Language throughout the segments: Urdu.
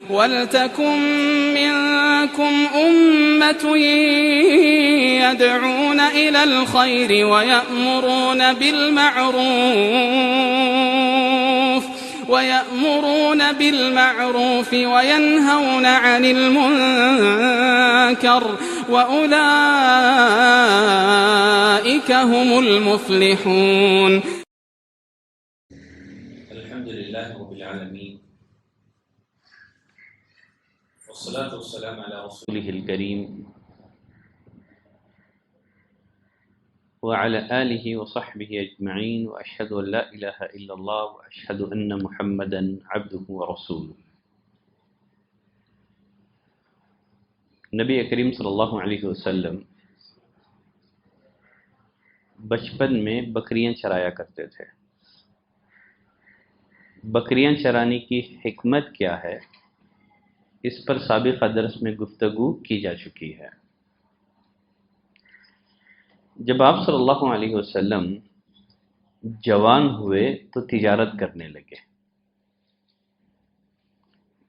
وَلْتَكُن مِّنكُمْ أُمَّةٌ يَدْعُونَ إِلَى الْخَيْرِ وَيَأْمُرُونَ بِالْمَعْرُوفِ وَيَنْهَوْنَ عَنِ الْمُنكَرِ وَأُولَئِكَ هُمُ الْمُفْلِحُونَ. الحمد لله رب العالمين والصلاة والسلام على رسوله الكريم وعلى آله وصحبه أجمعين وأشهد أن لا إله إلا الله وأشهد أن محمدا عبده ورسوله. نبی کریم صلی اللہ علیہ وسلم بچپن میں بکریاں چرایا کرتے تھے. بکریاں چرانے کی حکمت کیا ہے، اس پر سابقہ درس میں گفتگو کی جا چکی ہے. جب آپ صلی اللہ علیہ وسلم جوان ہوئے تو تجارت کرنے لگے.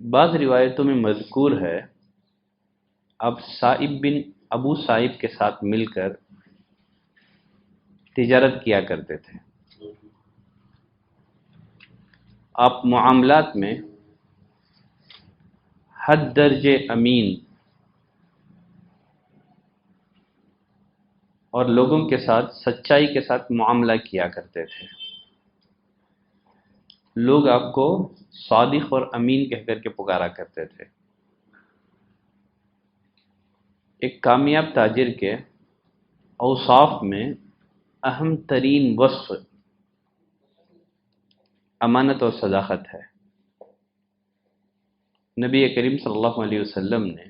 بعض روایتوں میں مذکور ہے آپ ابو سائب کے ساتھ مل کر تجارت کیا کرتے تھے. آپ معاملات میں حد درجے امین اور لوگوں کے ساتھ سچائی کے ساتھ معاملہ کیا کرتے تھے. لوگ آپ کو صادق اور امین کہہ کر کے پکارا کرتے تھے. ایک کامیاب تاجر کے اوصاف میں اہم ترین وصف امانت اور صداقت ہے. نبی کریم صلی اللہ علیہ وسلم نے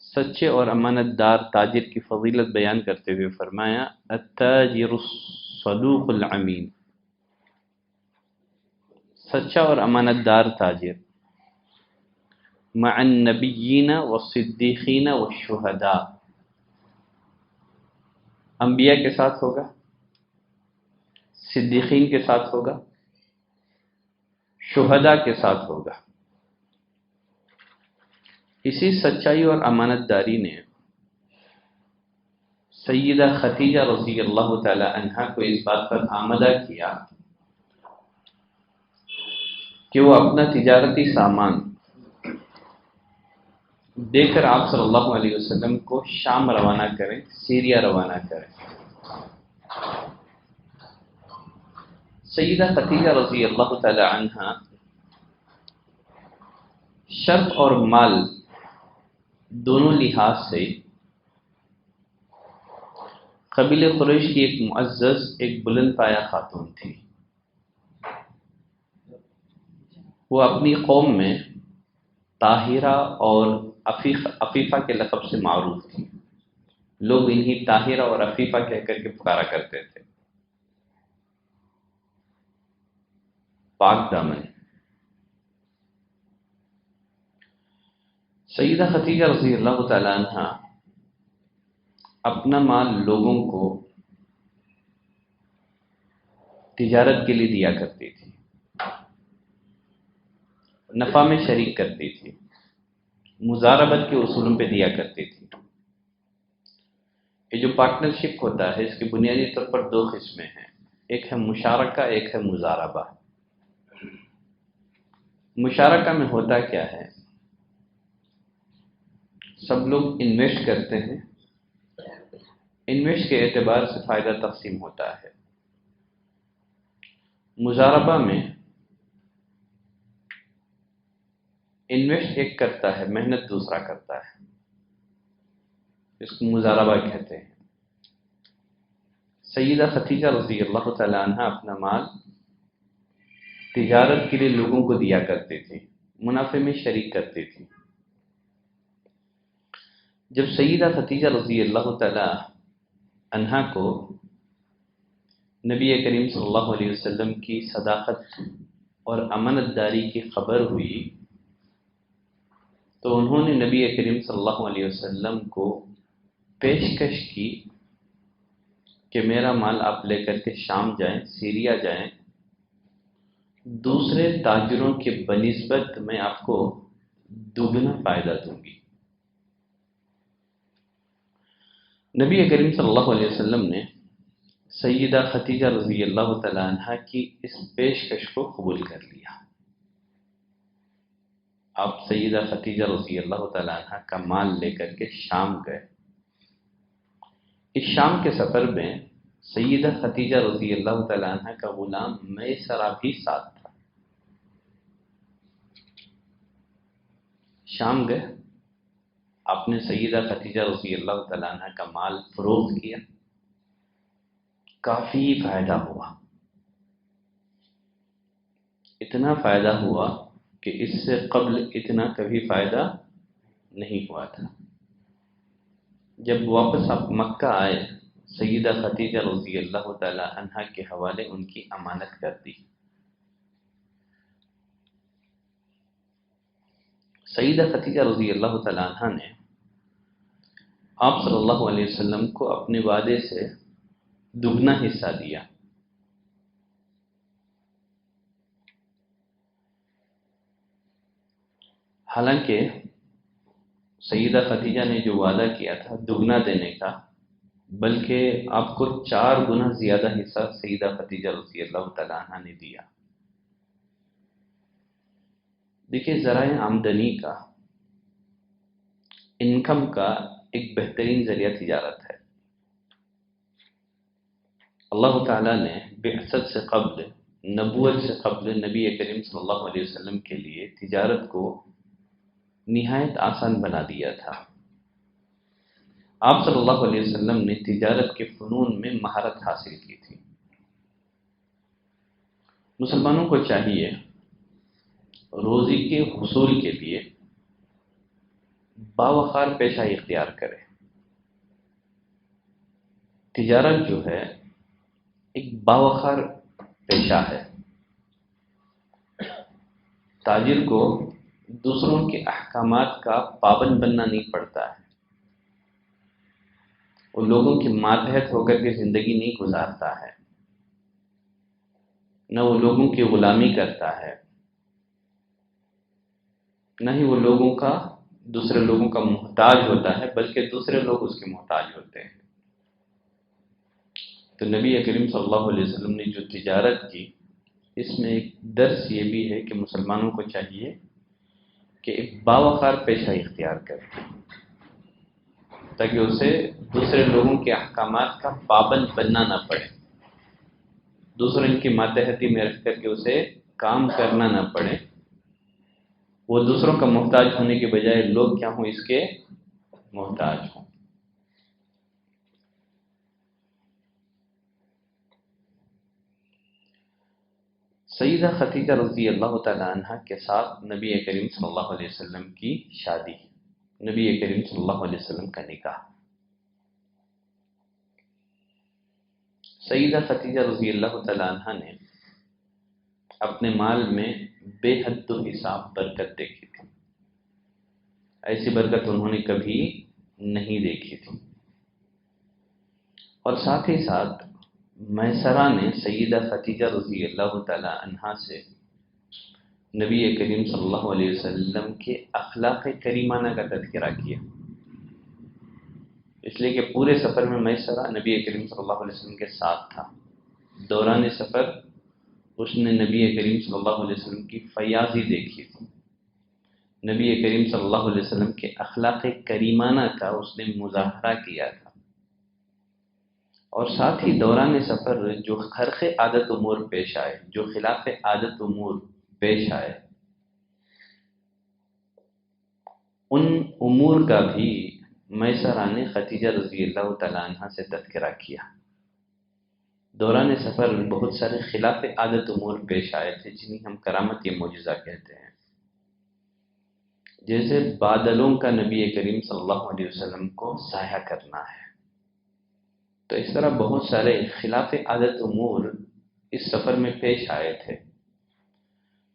سچے اور امانت دار تاجر کی فضیلت بیان کرتے ہوئے فرمایا التاجر الصدوق الامین، سچا اور امانت دار تاجر مع النبیین والصدیقین والشہداء، انبیاء کے ساتھ ہوگا، صدیقین کے ساتھ ہوگا، شہداء کے ساتھ ہوگا. اسی سچائی اور امانت داری نے سیدہ خدیجہ رضی اللہ تعالی عنہا کو اس بات پر آمادہ کیا کہ وہ اپنا تجارتی سامان دے کر آپ صلی اللہ علیہ وسلم کو شام روانہ کریں، سیریا روانہ کریں. سیدہ خدیجہ رضی اللہ تعالی عنہا شرف اور مال دونوں لحاظ سے قبیلہ قریش کی ایک معزز، ایک بلند پایہ خاتون تھی. وہ اپنی قوم میں طاہرہ اور عفیفہ کے لقب سے معروف تھی. لوگ انہیں طاہرہ اور عفیفہ کہہ کر کے پکارا کرتے تھے، پاک دامن. سیدہ خدیجہ رضی اللہ تعالی عنہ اپنا مال لوگوں کو تجارت کے لیے دیا کرتی تھی، نفع میں شریک کرتی تھی، مضاربت کے اصولوں پہ دیا کرتی تھی. یہ جو پارٹنرشپ ہوتا ہے اس کی بنیادی طور پر دو قسمیں ہیں، ایک ہے مشارکہ، ایک ہے مضاربہ. مشارکہ میں ہوتا کیا ہے، سب لوگ انویسٹ کرتے ہیں، انویسٹ کے اعتبار سے فائدہ تقسیم ہوتا ہے. مضاربہ میں انویسٹ ایک کرتا ہے، محنت دوسرا کرتا ہے، اس کو مضاربہ کہتے ہیں. سیدہ خدیجہ رضی اللہ تعالی عنہ اپنا مال تجارت کے لیے لوگوں کو دیا کرتی تھی، منافع میں شریک کرتی تھی. جب سیدہ خدیجہ رضی اللہ تعالی عنہا کو نبی کریم صلی اللہ علیہ وسلم کی صداقت اور امانت داری کی خبر ہوئی تو انہوں نے نبی کریم صلی اللہ علیہ وسلم کو پیشکش کی کہ میرا مال آپ لے کر کے شام جائیں، سیریا جائیں دوسرے تاجروں کے بنسبت میں آپ کو دگنا فائدہ دوں گی۔ نبی کریم صلی اللہ علیہ وسلم نے سیدہ خدیجہ رضی اللہ تعالیٰ عنہ کی اس پیشکش کو قبول کر لیا۔ آپ سیدہ خدیجہ رضی اللہ تعالیٰ عنہ کا مال لے کر کے شام گئے۔ اس شام کے سفر میں سیدہ خدیجہ رضی اللہ تعالیٰ عنہ کا غلام میسرہ بھی ساتھ تھا۔ شام گئے، آپ نے سیدہ خدیجہ رضی اللہ تعالیٰ عنہ کا مال فروخت کیا، کافی فائدہ ہوا، اتنا فائدہ ہوا کہ اس سے قبل اتنا کبھی فائدہ نہیں ہوا تھا۔ جب واپس آپ مکہ آئے، سیدہ خدیجہ رضی اللہ تعالی عنہ کے حوالے ان کی امانت کر دی۔ سیدہ خدیجہ رضی اللہ تعالی عنہ نے آپ صلی اللہ علیہ وسلم کو اپنے وعدے سے دگنا حصہ دیا۔ حالانکہ سیدہ خدیجہ نے جو وعدہ کیا تھا دگنا دینے کا، بلکہ آپ کو 4 گنا زیادہ حصہ سیدہ خدیجہ رضی اللہ تعالیٰ عنہ نے دیا۔ دیکھیے، ذرائع آمدنی کا، انکم کا ایک بہترین ذریعہ تجارت ہے۔ اللہ تعالیٰ نے بعثت سے قبل، نبوت سے قبل نبی کریم صلی اللہ علیہ وسلم کے لیے تجارت کو نہایت آسان بنا دیا تھا۔ آپ صلی اللہ علیہ وسلم نے تجارت کے فنون میں مہارت حاصل کی تھی۔ مسلمانوں کو چاہیے روزی کے حصول کے لیے باوقار پیشہ اختیار کرے۔ تجارت جو ہے ایک باوقار پیشہ ہے۔ تاجر کو دوسروں کے احکامات کا پابند بننا نہیں پڑتا ہے، وہ لوگوں کے ماتحت ہو کر کے زندگی نہیں گزارتا ہے، نہ وہ لوگوں کی غلامی کرتا ہے، نہ ہی وہ دوسرے لوگوں کا محتاج ہوتا ہے، بلکہ دوسرے لوگ اس کے محتاج ہوتے ہیں۔ تو نبی کریم صلی اللہ علیہ وسلم نے جو تجارت کی، اس میں ایک درس یہ بھی ہے کہ مسلمانوں کو چاہیے کہ ایک باوقار پیشہ اختیار کرے، تاکہ اسے دوسرے لوگوں کے احکامات کا پابند بننا نہ پڑے، دوسروں کی ماتحتی میں رکھ کر کے اسے کام کرنا نہ پڑے، وہ دوسروں کا محتاج ہونے کے بجائے لوگ کیا ہوں، اس کے محتاج ہوں۔ سیدہ خدیجہ رضی اللہ تعالی عنہ کے ساتھ نبی کریم صلی اللہ علیہ وسلم کی شادی، نبی کریم صلی اللہ علیہ وسلم کا نکاح۔ سیدہ خدیجہ رضی اللہ تعالی عنہ نے اپنے مال میں بے حد و حساب برکت دیکھی تھی، ایسی برکت انہوں نے کبھی نہیں دیکھی تھی۔ اور ساتھ ہی ساتھ میسرہ نے سیدہ خدیجہ رضی اللہ تعالی عنہ سے نبی کریم صلی اللہ علیہ وسلم کے اخلاق کریمانہ کا تذکرہ کیا، اس لیے کہ پورے سفر میں میسرہ نبی کریم صلی اللہ علیہ وسلم کے ساتھ تھا۔ دوران سفر اس نے نبی کریم صلی اللہ علیہ وسلم کی فیاضی دیکھی تھی، نبی کریم صلی اللہ علیہ وسلم کے اخلاق کریمانہ کا اس نے مظاہرہ کیا تھا۔ اور ساتھ ہی دوران سفر جو خرق عادت امور پیش آئے، جو خلاف عادت امور پیش آئے، ان امور کا بھی میسرہ نے خدیجہ رضی اللہ تعالی عنہ سے تذکرہ کیا۔ دوران سفر بہت سارے خلاف عادت امور پیش آئے تھے، جنہیں ہم کرامت یا معجزہ کہتے ہیں، جیسے بادلوں کا نبی کریم صلی اللہ علیہ وسلم کو سایہ کرنا ہے۔ تو اس طرح بہت سارے خلاف عادت امور اس سفر میں پیش آئے تھے۔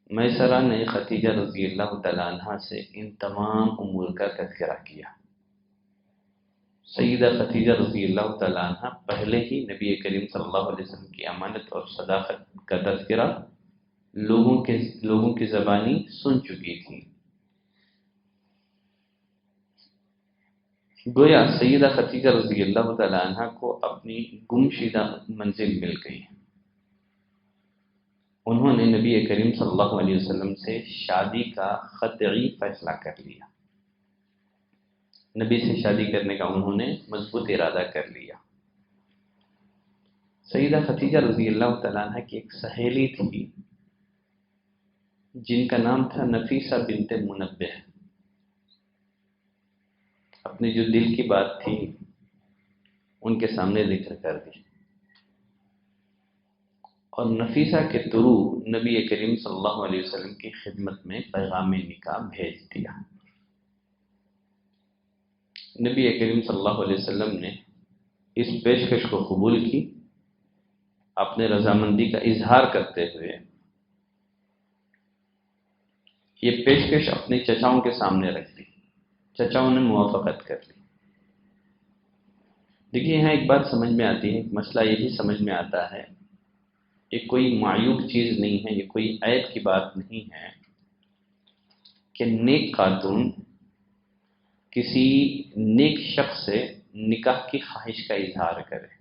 میسرہ نے خدیجہ رضی اللہ تعالی عنہ سے ان تمام امور کا تذکرہ کیا۔ سیدہ خدیجہ رضی اللہ تعالی عنہ پہلے ہی نبی کریم صلی اللہ علیہ وسلم کی امانت اور صداقت کا تذکرہ لوگوں کی زبانی سن چکی تھی۔ گویا سیدہ خدیجہ رضی اللہ تعالی عنہ کو اپنی گمشدہ منزل مل گئی۔ انہوں نے نبی کریم صلی اللہ علیہ وسلم سے شادی کا قطعی فیصلہ کر لیا۔ نبی سے شادی کرنے کا انہوں نے مضبوط ارادہ کر لیا۔ سیدہ خدیجہ رضی اللہ تعالیٰ عنہ کی ایک سہیلی تھی جن کا نام تھا نفیسہ بنت منبہ۔ اپنی جو دل کی بات تھی ان کے سامنے ذکر کر دی، اور نفیسہ کے تھرو نبی کریم صلی اللہ علیہ وسلم کی خدمت میں پیغام نکاح بھیج دیا۔ نبی کریم صلی اللہ علیہ وسلم نے اس پیشکش کو قبول کی، اپنے رضامندی کا اظہار کرتے ہوئے یہ پیشکش اپنے چچاؤں کے سامنے رکھ دی۔ چچاؤں نے موافقت کر لی۔ دیکھیے یہاں ایک بات سمجھ میں آتی ہے، ایک مسئلہ یہی سمجھ میں آتا ہے، یہ کوئی معیوب چیز نہیں ہے، یہ کوئی عیب کی بات نہیں ہے کہ نیک خاتون کسی نیک شخص سے نکاح کی خواہش کا اظہار کرے۔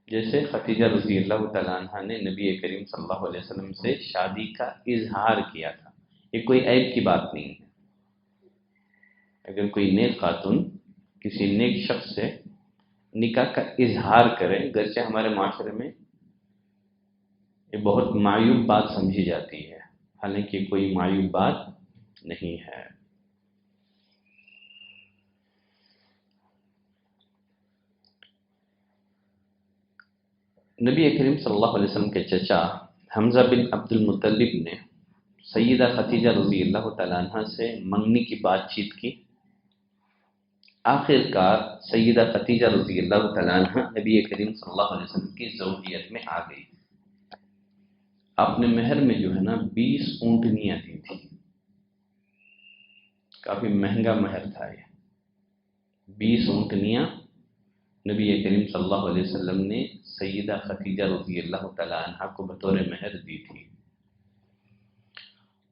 جیسے خدیجہ رضی اللہ تعالیٰ عنہ نے نبی کریم صلی اللہ علیہ وسلم سے شادی کا اظہار کیا تھا، یہ کوئی عیب کی بات نہیں ہے۔ اگر کوئی نیک خاتون کسی نیک شخص سے نکاح کا اظہار کرے، گرچہ ہمارے معاشرے میں یہ بہت معیوب بات سمجھی جاتی ہے، حالانکہ کوئی معیوب بات نہیں ہے۔ نبی کریم صلی اللہ علیہ وسلم کے چچا حمزہ بن عبد المطلب نے سیدہ خدیجہ رضی اللہ تعالیٰ عنہ سے منگنی کی بات چیت کی۔ آخر کار سیدہ خدیجہ رضی اللہ تعالیٰ عنہ نبی کریم صلی اللہ علیہ وسلم کی زوجیت میں آ گئی۔ آپ نے مہر میں جو ہے نا 20 اونٹنیاں دی تھی، کافی مہنگا مہر تھا یہ۔ 20 اونٹنیاں نبی کریم صلی اللہ علیہ وسلم نے سیدہ خدیجہ رضی اللہ تعالیٰ عنہ کو بطور مہر دی تھی۔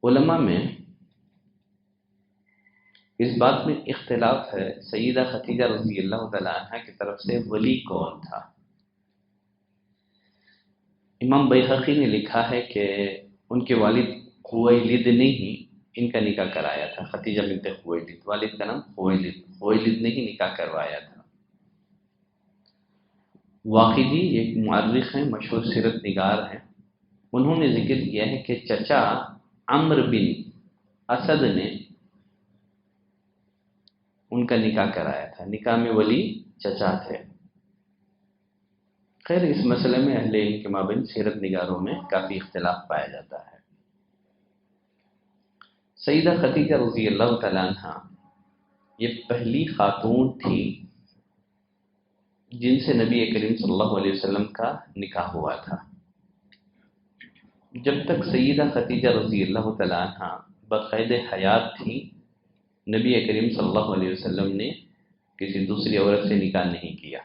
علماء میں اس بات میں اختلاف ہے، سیدہ خدیجہ رضی اللہ تعالیٰ عنہ کی طرف سے ولی کون تھا؟ امام بیہقی نے لکھا ہے کہ ان کے والد خویلد نے ہی ان کا نکاح کرایا تھا۔ خدیجہ بنت خویلد، والد کا نام خویلد نے ہی نکاح کروایا تھا۔ واقدی ایک مورخ ہیں، مشہور سیرت نگار ہیں، انہوں نے ذکر کیا ہے کہ چچا عمرو بن اسد نے ان کا نکاح کرایا تھا، نکاح میں ولی چچا تھے۔ خیر اس مسئلے میں اہل علم کے مابین سیرت نگاروں میں کافی اختلاف پایا جاتا ہے۔ سیدہ خدیجہ رضی اللہ تعالیٰ عنہ یہ پہلی خاتون تھی جن سے نبی کریم صلی اللہ علیہ وسلم کا نکاح ہوا تھا۔ جب تک سیدہ خدیجہ رضی اللہ تعالیٰ عنہ بقید حیات تھی، نبی کریم صلی اللہ علیہ وسلم نے کسی دوسری عورت سے نکاح نہیں کیا۔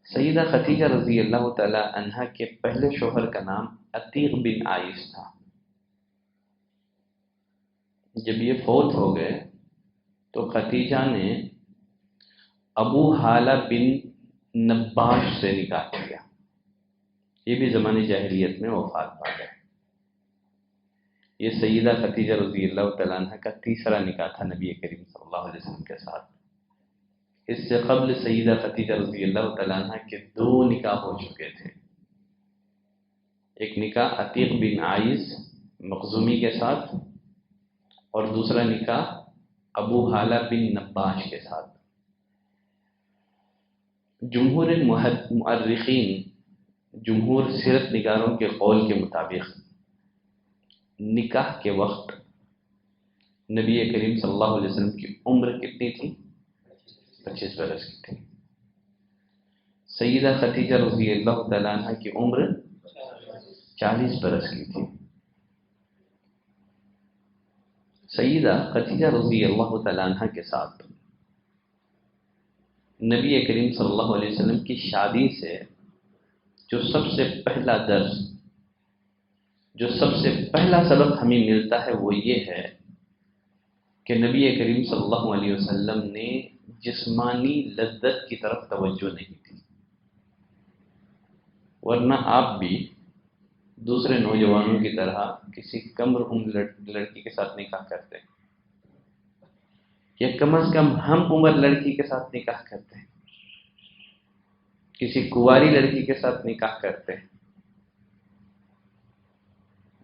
سیدہ خدیجہ رضی اللہ تعالیٰ عنہ کے پہلے شوہر کا نام عتیق بن عائش تھا۔ جب یہ فوت ہو گئے تو خدیجہ نے ابو حالہ بن نباش سے نکاح کیا، یہ بھی زمانے جاہلیت میں وفات پا گئے۔ یہ سیدہ خدیجہ رضی اللہ تعالیٰ عنہ کا تیسرا نکاح تھا نبی کریم صلی اللہ علیہ وسلم کے ساتھ۔ اس سے قبل سیدہ خدیجہ رضی اللہ تعالیٰ عنہ کے 2 نکاح ہو چکے تھے۔ ایک نکاح عتیق بن عائش مخزومی کے ساتھ، اور دوسرا نکاح ابو حالہ بن نباش کے ساتھ۔ جمہور مؤرخین، جمہور سیرت نگاروں کے قول کے مطابق نکاح کے وقت نبی کریم صلی اللہ علیہ وسلم کی عمر کتنی تھی؟ 25 برس کی تھی۔ سیدہ خدیجہ رضی اللہ تعالیٰ عنہ کی عمر 40 برس کی تھی۔ سیدہ خدیجہ رضی اللہ تعالیٰ عنہ کے ساتھ نبی کریم صلی اللہ علیہ وسلم کی شادی سے جو سب سے پہلا درس، جو سب سے پہلا سبق ہمیں ملتا ہے وہ یہ ہے کہ نبی کریم صلی اللہ علیہ وسلم نے جسمانی لذت کی طرف توجہ نہیں دی، ورنہ آپ بھی دوسرے نوجوانوں کی طرح کسی کم عمر لڑکی کے ساتھ نکاح کرتے ہیں، یا کم از کم ہم عمر لڑکی کے ساتھ نکاح کرتے ہیں، کسی کنواری لڑکی کے ساتھ نکاح کرتے ہیں،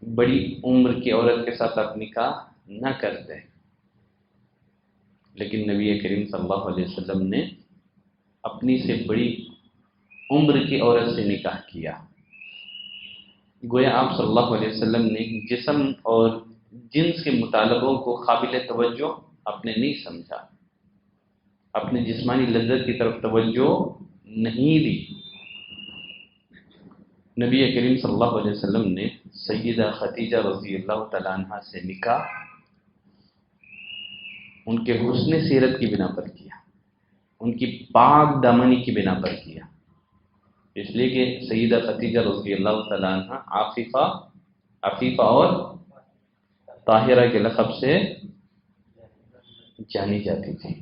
بڑی عمر کی عورت کے ساتھ آپ نکاح نہ کرتے ہیں۔ لیکن نبی کریم صلی اللہ علیہ وسلم نے اپنی سے بڑی عمر کی عورت سے نکاح کیا۔ گویا آپ صلی اللہ علیہ وسلم نے جسم اور جنس کے مطالبوں کو قابل توجہ آپ نے نہیں سمجھا، اپنے جسمانی لذت کی طرف توجہ نہیں دی۔ نبی کریم صلی اللہ علیہ وسلم نے سیدہ خدیجہ رضی اللہ تعالیٰ عنہ سے نکاح ان کے حسن سیرت کی بنا پر کیا، ان کی پاک دامنی کی بنا پر کیا، اس لیے کہ سیدہ خدیجہ رضی اللہ تعالیٰ عنہ عفیفہ اور طاہرہ کے لقب سے جانی جاتی تھی۔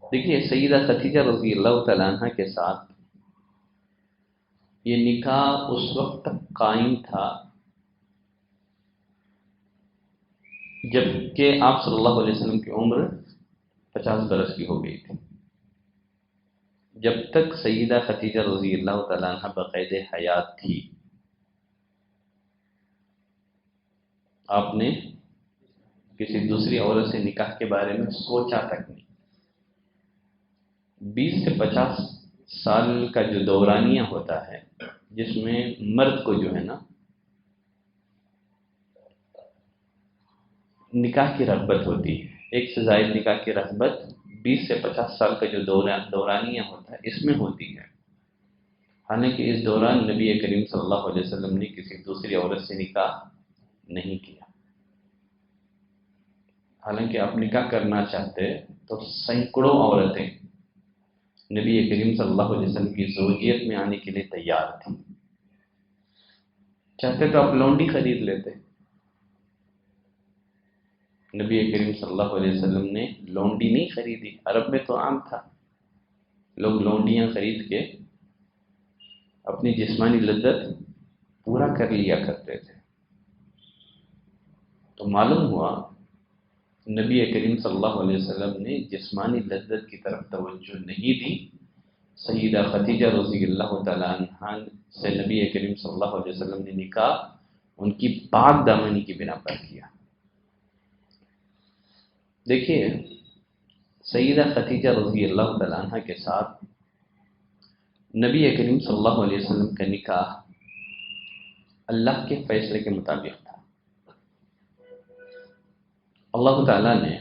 دیکھیے سیدہ خدیجہ رضی اللہ تعالیٰ عنہ کے ساتھ یہ نکاح اس وقت تک قائم تھا جبکہ آپ صلی اللہ علیہ وسلم کی عمر 50 برس کی ہو گئی تھی۔ جب تک سیدہ خدیجہ رضی اللہ تعالیٰ عنہ بقید حیات تھی، آپ نے کسی دوسری عورت سے نکاح کے بارے میں سوچا تک نہیں۔ 20 سے 50 سال کا جو دورانیہ ہوتا ہے، جس میں مرد کو جو ہے نا نکاح کی رغبت ہوتی ہے، ایک سے زائد نکاح کی رغبت 20 سے 50 سال کا جو دورانیہ ہوتا ہے اس میں ہوتی ہے۔ حالانکہ اس دوران نبی کریم صلی اللہ علیہ وسلم نے کسی دوسری عورت سے نکاح نہیں کیا۔ حالانکہ آپ نکاح کرنا چاہتے تو سینکڑوں عورتیں نبی کریم صلی اللہ علیہ وسلم کی زوجیت میں آنے کے لیے تیار تھیں۔ چاہتے تو آپ لونڈی خرید لیتے۔ نبی کریم صلی اللہ علیہ وسلم نے لونڈی نہیں خریدی، عرب میں تو عام تھا، لوگ لونڈیاں خرید کے اپنی جسمانی لذت پورا کر لیا کرتے تھے۔ تو معلوم ہوا نبی کریم صلی اللہ علیہ وسلم نے جسمانی لذت کی طرف توجہ نہیں دی، سیدہ خدیجہ رضی اللہ تعالیٰ عنہ سے نبی کریم صلی اللہ علیہ وسلم نے نکاح ان کی پاک دامنی کی بنا پر کیا۔ دیکھیے سیدہ خدیجہ رضی اللہ تعالیٰ عنہ کے ساتھ نبی کریم صلی اللہ علیہ وسلم کا نکاح اللہ کے فیصلے کے مطابق تھا۔ اللہ تعالیٰ نے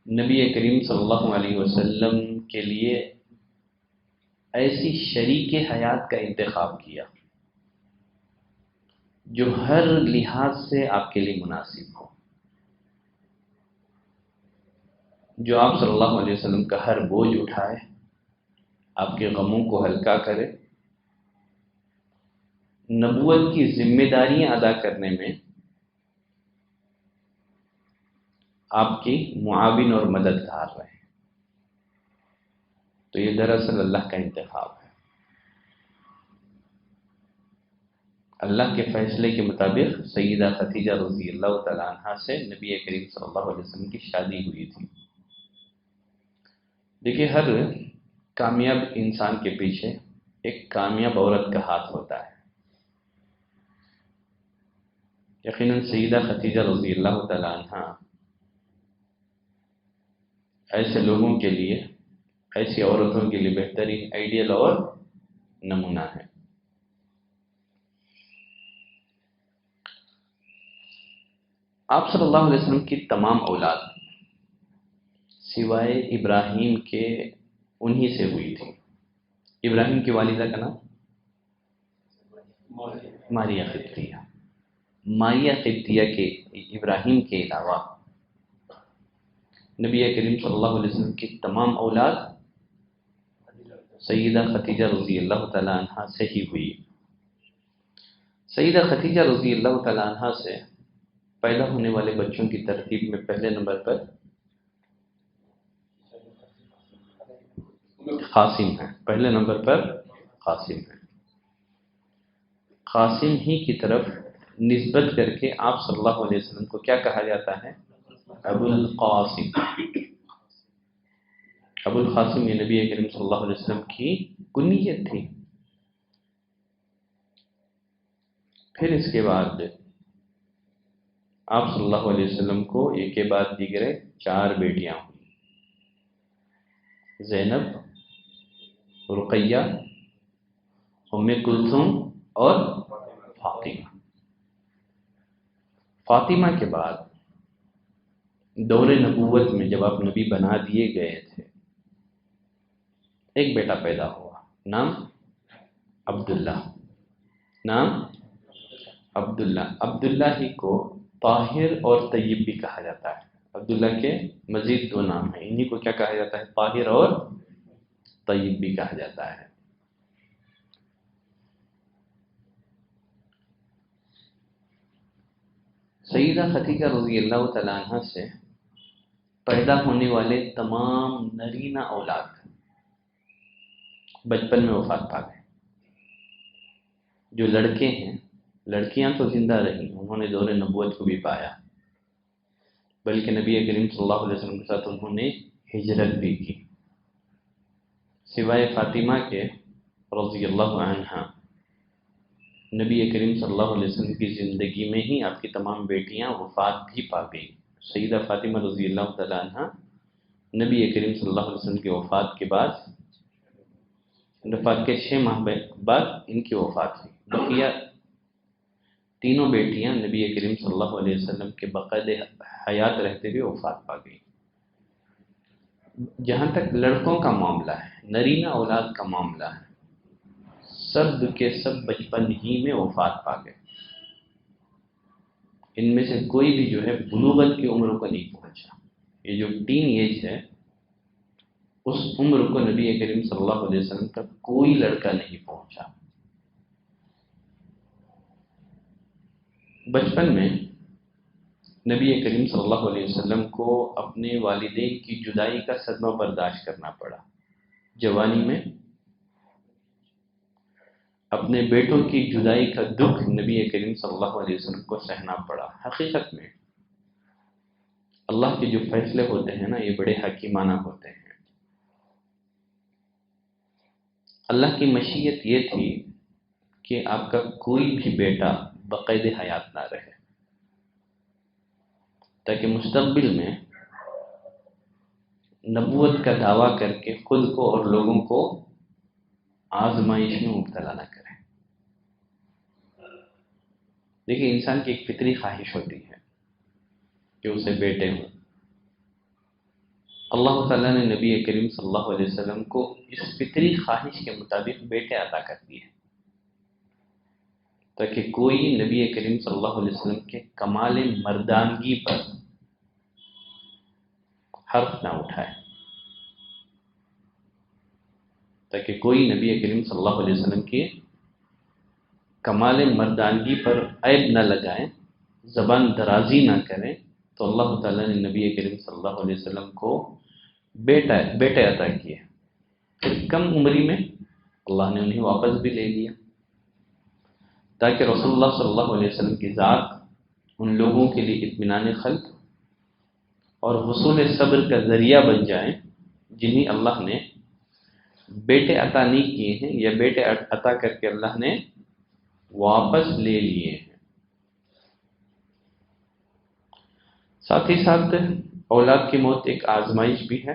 نبی کریم صلی اللہ علیہ وسلم کے لیے ایسی شریک حیات کا انتخاب کیا جو ہر لحاظ سے آپ کے لیے مناسب ہو، جو آپ صلی اللہ علیہ وسلم کا ہر بوجھ اٹھائے، آپ کے غموں کو ہلکا کرے، نبوت کی ذمہ داریاں ادا کرنے میں آپ کی معاون اور مددگار رہے۔ تو یہ دراصل اللہ کا انتخاب ہے۔ اللہ کے فیصلے کے مطابق سیدہ خدیجہ رضی اللہ تعالیٰ عنہ سے نبی کریم صلی اللہ علیہ وسلم کی شادی ہوئی تھی۔ دیکھیے ہر کامیاب انسان کے پیچھے ایک کامیاب عورت کا ہاتھ ہوتا ہے۔ یقیناً سیدہ خدیجہ رضی اللہ تعالیٰ عنہ ایسے لوگوں کے لیے، ایسی عورتوں کے لیے بہترین آئیڈیل اور نمونہ ہے۔ آپ صلی اللہ علیہ وسلم کی تمام اولاد سوائے ابراہیم کے انہی سے ہوئی تھی۔ ابراہیم کی والدہ کا نام ماریہ قبطیہ۔ ماریہ قبطیہ کے ابراہیم کے علاوہ نبی کریم صلی اللہ علیہ وسلم کی تمام اولاد سیدہ خدیجہ رضی اللہ تعالیٰ عنہ سے ہی ہوئی۔ سیدہ خدیجہ رضی اللہ تعالیٰ عنہ سے پیدا ہونے والے بچوں کی ترتیب میں پہلے نمبر پر قاسم ہے، پہلے نمبر پر قاسم ہے۔ قاسم ہی کی طرف نسبت کر کے آپ صلی اللہ علیہ وسلم کو کیا کہا جاتا ہے؟ ابو القاسم۔ ابو القاسم یہ نبی کریم صلی اللہ علیہ وسلم کی کنیت تھی۔ پھر اس کے بعد آپ صلی اللہ علیہ وسلم کو ایک کے بعد دیگرے 4 بیٹیاں ہوئیں، زینب، رقیہ، ام کلثوم اور فاطمہ۔ فاطمہ کے بعد دور نبوت میں جب آپ نبی بنا دیے گئے تھے، ایک بیٹا پیدا ہوا، نام عبداللہ، نام عبداللہ۔ عبداللہ ہی کو طاہر اور طیب بھی کہا جاتا ہے۔ عبداللہ کے مزید 2 نام ہیں، انہی کو کیا کہا جاتا ہے؟ طاہر اور طیب بھی کہا جاتا ہے۔ سیدہ خدیجہ رضی اللہ تعالیٰ عنہ سے پیدا ہونے والے تمام نرینہ اولاد بچپن میں وفات پا گئے۔ جو لڑکے ہیں، لڑکیاں تو زندہ رہیں، انہوں نے دور نبوت کو بھی پایا، بلکہ نبی کریم صلی اللہ علیہ وسلم کے ساتھ انہوں نے ہجرت بھی کی، سوائے فاطمہ کے رضی اللہ عنہ۔ نبی کریم صلی اللہ علیہ وسلم کی زندگی میں ہی آپ کی تمام بیٹیاں وفات بھی پا گئی۔ سیدہ فاطمہ رضی اللہ تعالی عنہ نبی کریم صلی اللہ علیہ وسلم کی وفات کے بعد، وفات کے 6 ماہ بعد ان کی وفات ہوئی۔ بقیہ تینوں بیٹیاں نبی کریم صلی اللہ علیہ وسلم کے باقاعدہ حیات رہتے ہوئے وفات پا گئی۔ جہاں تک لڑکوں کا معاملہ ہے، نرینہ اولاد کا معاملہ ہے، سب کے سب بچپن ہی میں وفات پا گئے۔ ان میں سے کوئی بھی جو ہے بلوغت کی عمر کو نہیں پہنچا۔ یہ جو ٹین ایج ہے، اس عمر کو نبی کریم صلی اللہ علیہ وسلم کا کوئی لڑکا نہیں پہنچا۔ بچپن میں نبی کریم صلی اللہ علیہ وسلم کو اپنے والدین کی جدائی کا صدمہ برداشت کرنا پڑا۔ جوانی میں اپنے بیٹوں کی جدائی کا دکھ نبی کریم صلی اللہ علیہ وسلم کو سہنا پڑا۔ حقیقت میں اللہ کے جو فیصلے ہوتے ہیں نا، یہ بڑے حکیمانہ ہوتے ہیں۔ اللہ کی مشیت یہ تھی کہ آپ کا کوئی بھی بیٹا بقید حیات نہ رہے، تاکہ مستقبل میں نبوت کا دعویٰ کر کے خود کو اور لوگوں کو آزمائش میں مبتلا نہ کرے۔ دیکھیں، انسان کی ایک فطری خواہش ہوتی ہے کہ اسے بیٹے ہوں۔ اللہ تعالیٰ نے نبی کریم صلی اللہ علیہ وسلم کو اس فطری خواہش کے مطابق بیٹے عطا کر دیے، تاکہ کوئی نبی کریم صلی اللہ علیہ وسلم کے کمال مردانگی پر حرف نہ اٹھائے، تاکہ کوئی نبی کریم صلی اللہ علیہ وسلم کے کمال مردانگی پر عیب نہ لگائیں، زبان درازی نہ کریں۔ تو اللہ تعالیٰ نے نبی کریم صلی اللہ علیہ وسلم کو بیٹے عطا کیے۔ پھر کم عمری میں اللہ نے انہیں واپس بھی لے لیا، تاکہ رسول اللہ صلی اللہ علیہ وسلم کی ذات ان لوگوں کے لیے اطمینان قلب اور حصول صبر کا ذریعہ بن جائیں جنہیں اللہ نے بیٹے عطا نہیں کیے ہیں، یا بیٹے عطا کر کے اللہ نے واپس لے لیے ہیں۔ ساتھ ہی ساتھ اولاد کی موت ایک آزمائش بھی ہے۔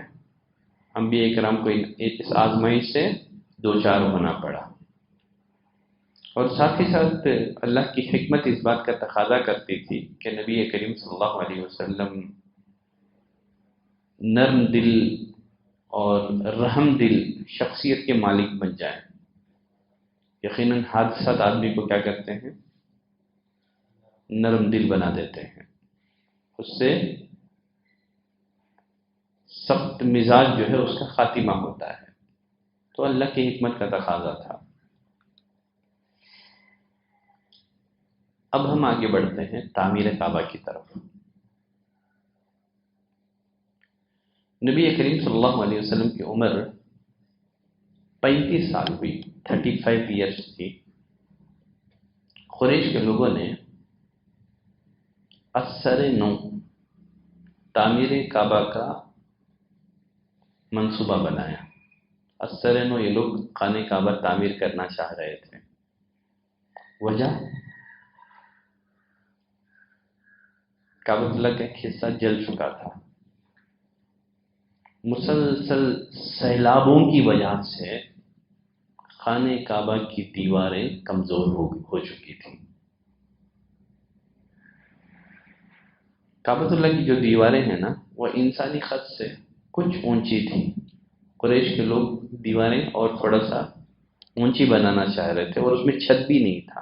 انبیاء کرام کو اس آزمائش سے دوچار ہونا پڑا، اور ساتھ ہی ساتھ اللہ کی حکمت اس بات کا تقاضا کرتی تھی کہ نبی کریم صلی اللہ علیہ وسلم نرم دل اور رحم دل شخصیت کے مالک بن جائیں۔ یقیناً حادثات آدمی کو کیا کرتے ہیں؟ نرم دل بنا دیتے ہیں، اس سے سخت مزاج جو ہے اس کا خاتمہ ہوتا ہے۔ تو اللہ کی حکمت کا تقاضا تھا۔ اب ہم آگے بڑھتے ہیں تعمیر کعبہ کی طرف۔ نبی کریم صلی اللہ علیہ وسلم کی عمر 35 سال ہوئی، 35 ایئرس تھی۔ قریش کے لوگوں نے اثر نو تعمیر کعبہ کا منصوبہ بنایا۔ اثر نو یہ لوگ خانہ کعبہ تعمیر کرنا چاہ رہے تھے۔ وجہ کعبۃ اللہ کا ایک حصہ جل چکا تھا، مسلسل سیلابوں کی وجہ سے خانہ کعبہ کی دیواریں کمزور ہو چکی تھیں۔ کعبۃ اللہ کی جو دیواریں ہیں نا، وہ انسانی قد سے کچھ اونچی تھیں۔ قریش کے لوگ دیواریں اور تھوڑا سا اونچی بنانا چاہ رہے تھے، اور اس میں چھت بھی نہیں تھا۔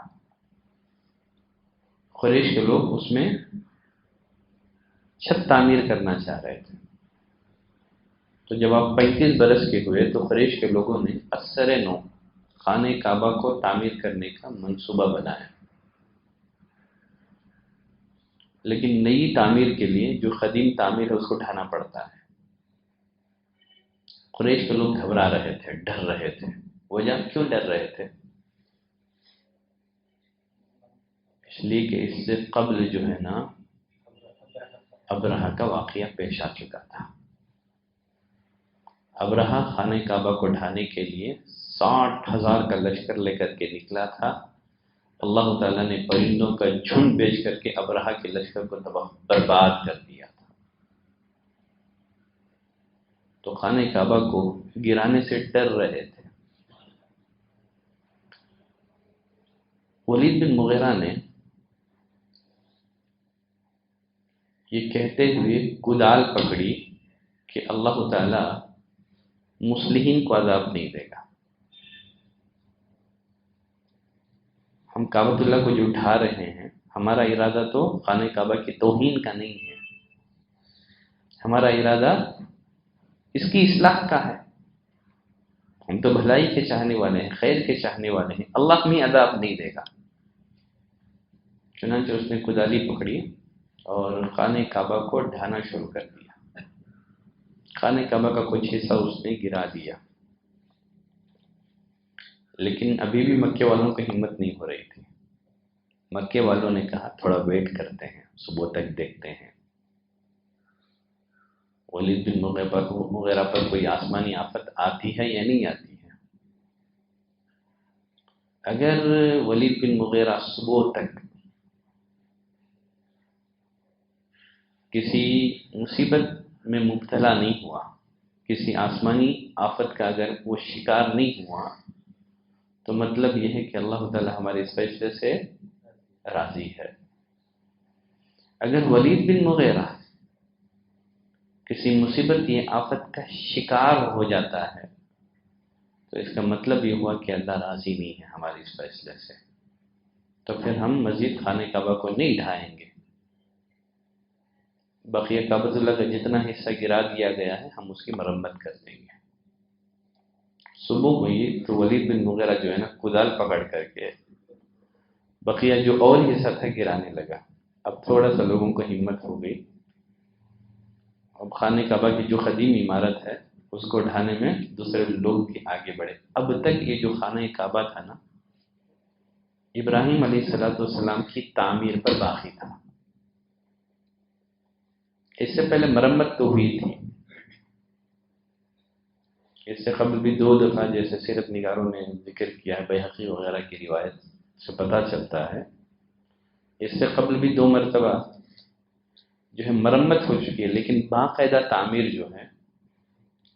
قریش کے لوگ اس میں چھت تعمیر کرنا چاہ رہے تھے۔ تو جب آپ 35 برس کے ہوئے تو قریش کے لوگوں نے اثر نو خانہ کعبہ کو تعمیر کرنے کا منصوبہ بنایا۔ لیکن نئی تعمیر کے لیے جو قدیم تعمیر ہے اس کو ڈھانا پڑتا ہے۔ قریش کے لوگ گھبرا رہے تھے، ڈر رہے تھے۔ وجہ کیوں ڈر رہے تھے؟ اس لیے کہ اس سے قبل جو ہے نا ابرہہ کا واقعہ پیش آ چکا تھا۔ ابرہہ خانہ کعبہ کو ڈھانے کے لیے 60,000 کا لشکر لے کر کے نکلا تھا۔ اللہ تعالیٰ نے پرندوں کا جھنڈ بھیج کر کے ابرہہ کے لشکر کو برباد کر دیا تھا۔ تو خانہ کعبہ کو گرانے سے ڈر رہے تھے۔ ولید بن مغیرہ نے یہ کہتے ہوئے کدال پکڑی کہ اللہ تعالیٰ مصلحین کو عذاب نہیں دے گا۔ ہم کعبۃ اللہ کو جو ڈھا رہے ہیں، ہمارا ارادہ تو خانہ کعبہ کی توہین کا نہیں ہے، ہمارا ارادہ اس کی اصلاح کا ہے۔ ہم تو بھلائی کے چاہنے والے ہیں، خیر کے چاہنے والے ہیں، اللہ ہمیں عذاب نہیں دے گا۔ چنانچہ اس نے کدالی پکڑی اور خانہ کعبہ کو ڈھانا شروع کر دیا۔ خانہ کعبہ کا کچھ حصہ اس نے گرا دیا، لیکن ابھی بھی مکے والوں کو ہمت نہیں ہو رہی تھی۔ مکے والوں نے کہا تھوڑا ویٹ کرتے ہیں، صبح تک دیکھتے ہیں ولید بن مغیرہ پر کوئی آسمانی آفت آتی ہے یا نہیں آتی ہے۔ اگر ولید بن مغیرہ صبح تک کسی مصیبت میں مبتلا نہیں ہوا، کسی آسمانی آفت کا اگر وہ شکار نہیں ہوا، تو مطلب یہ ہے کہ اللہ تعالی ہمارے اس فیصلے سے راضی ہے۔ اگر ولید بن مغیرہ کسی مصیبت یا آفت کا شکار ہو جاتا ہے تو اس کا مطلب یہ ہوا کہ اللہ راضی نہیں ہے ہمارے اس فیصلے سے، تو پھر ہم مزید خانہ کعبہ کو نہیں ڈھائیں گے۔ بقیہ کعبۃ اللہ کا جتنا حصہ گرا دیا گیا ہے ہم اس کی مرمت کر دیں گے۔ صبح ہوئی تو ولید بن مغیرہ جو ہے نا کدال پکڑ کر کے بقیہ جو اور حصہ تھا گرانے لگا۔ اب تھوڑا سا لوگوں کو ہمت ہو گئی۔ اب خانہ کعبہ کی جو قدیم عمارت ہے اس کو ڈھانے میں دوسرے لوگ بھی آگے بڑھے۔ اب تک یہ جو خانہ کعبہ تھا نا، ابراہیم علیہ السلام کی تعمیر پر باقی تھا۔ اس سے پہلے مرمت تو ہوئی تھی، اس سے قبل بھی 2 دفعہ جیسے سیرت نگاروں نے ذکر کیا ہے، بیہقی وغیرہ کی روایت سے پتہ چلتا ہے، اس سے قبل بھی 2 مرتبہ جو ہے مرمت ہو چکی ہے، لیکن باقاعدہ تعمیر جو ہے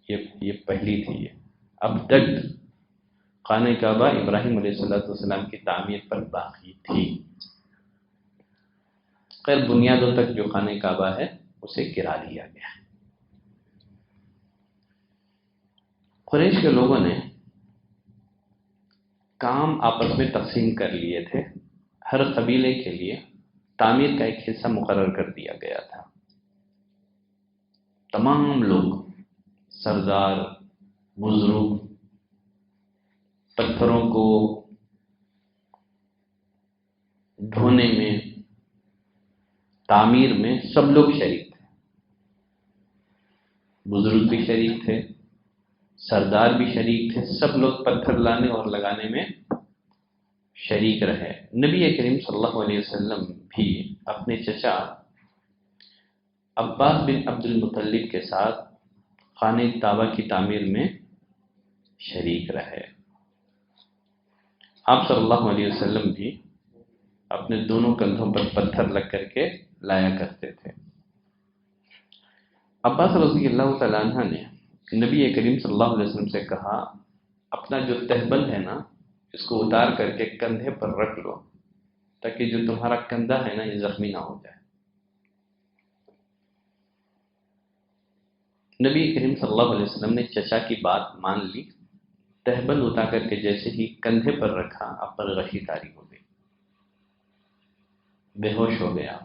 یہ پہلی تھی۔ اب تک خانہ کعبہ ابراہیم علیہ السلام کی تعمیر پر باقی تھی۔ خیر بنیادوں تک جو خانہ کعبہ ہے اسے گرا دیا گیا۔ قریش کے لوگوں نے کام آپس میں تقسیم کر لیے تھے۔ ہر قبیلے کے لیے تعمیر کا ایک حصہ مقرر کر دیا گیا تھا۔ تمام لوگ، سردار، بزرگ، پتھروں کو ڈھونے میں، تعمیر میں سب لوگ شریک تھے، بزرگ بھی شریک تھے، سردار بھی شریک تھے، سب لوگ پتھر لانے اور لگانے میں شریک رہے۔ نبی کریم صلی اللہ علیہ وسلم بھی اپنے چچا عباس بن عبد المطلب کے ساتھ خانہ کعبہ کی تعمیر میں شریک رہے۔ آپ صلی اللہ علیہ وسلم بھی اپنے دونوں کندھوں پر پتھر لگ کر کے لایا کرتے تھے۔ عباس رضی اللہ تعالیٰ عنہ نے نبی کریم صلی اللہ علیہ وسلم سے کہا، اپنا جو تہبند ہے نا، اس کو اتار کر کے کندھے پر رکھ لو تاکہ جو تمہارا کندھا ہے نا یہ زخمی نہ ہو جائے۔ نبی کریم صلی اللہ علیہ وسلم نے چچا کی بات مان لی، تہبند اتار کر کے جیسے ہی کندھے پر رکھا، اب پر غشی طاری ہو گئی، بے ہوش ہو گیا۔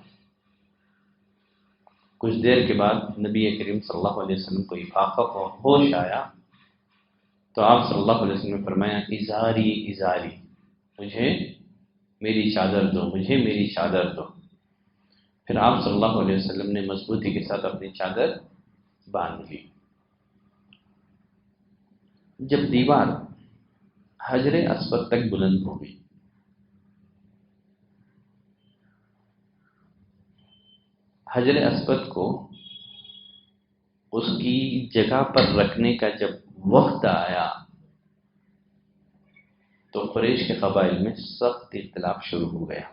کچھ دیر کے بعد نبی کریم صلی اللہ علیہ وسلم کو افاقہ اور ہوش آیا تو آپ صلی اللہ علیہ وسلم نے فرمایا، ازاری ازاری، مجھے میری چادر دو، مجھے میری چادر دو۔ پھر آپ صلی اللہ علیہ وسلم نے مضبوطی کے ساتھ اپنی چادر باندھ لی۔ جب دیوار حجر اسود تک بلند ہو گئی، حجر اسود کو اس کی جگہ پر رکھنے کا جب وقت آیا تو قریش کے قبائل میں سخت اختلاف شروع ہو گیا۔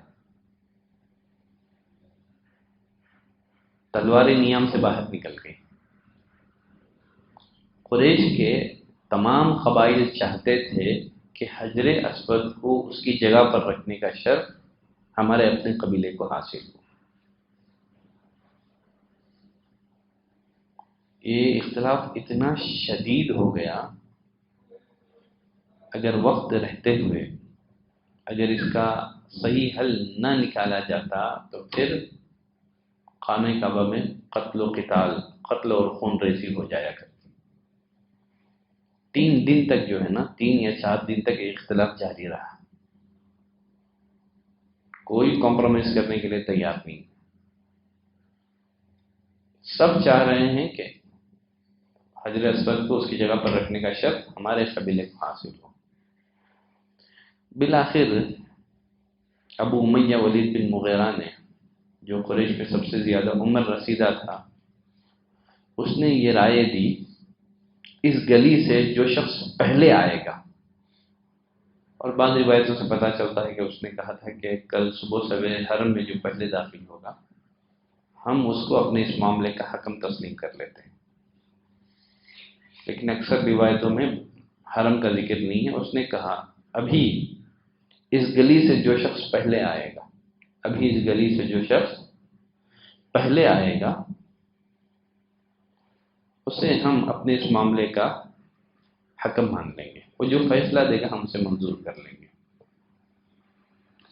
تلواریں نیام سے باہر نکل گئی۔ قریش کے تمام قبائل چاہتے تھے کہ حجر اسود کو اس کی جگہ پر رکھنے کا شرف ہمارے اپنے قبیلے کو حاصل ہو۔ یہ اختلاف اتنا شدید ہو گیا، اگر وقت رہتے ہوئے اگر اس کا صحیح حل نہ نکالا جاتا تو پھر خانہ کعبہ میں قتل و قتال، قتل اور خون ریزی ہو جایا کرتی۔ 3 دن تک جو ہے نا، 3 یا 4 دن تک یہ اختلاف جاری رہا، کوئی کمپرومائز کرنے کے لیے تیار نہیں۔ سب چاہ رہے ہیں کہ حجر اسود کو اس کی جگہ پر رکھنے کا شرف ہمارے قبیلے کو حاصل ہو۔ بالآخر ابو امیہ ولید بن مغیرہ نے، جو قریش میں سب سے زیادہ عمر رسیدہ تھا، اس نے یہ رائے دی، اس گلی سے جو شخص پہلے آئے گا، اور بعض روایتوں سے پتہ چلتا ہے کہ اس نے کہا تھا کہ کل صبح سویرے حرم میں جو پہلے داخل ہوگا ہم اس کو اپنے اس معاملے کا حکم تسلیم کر لیتے ہیں، لیکن اکثر روایتوں میں حرم کا ذکر نہیں ہے۔ اس نے کہا، ابھی اس گلی سے جو شخص پہلے آئے گا، ابھی اس گلی سے جو شخص پہلے آئے گا اسے ہم اپنے اس معاملے کا حکم مان لیں گے، وہ جو فیصلہ دے گا ہم اسے منظور کر لیں گے۔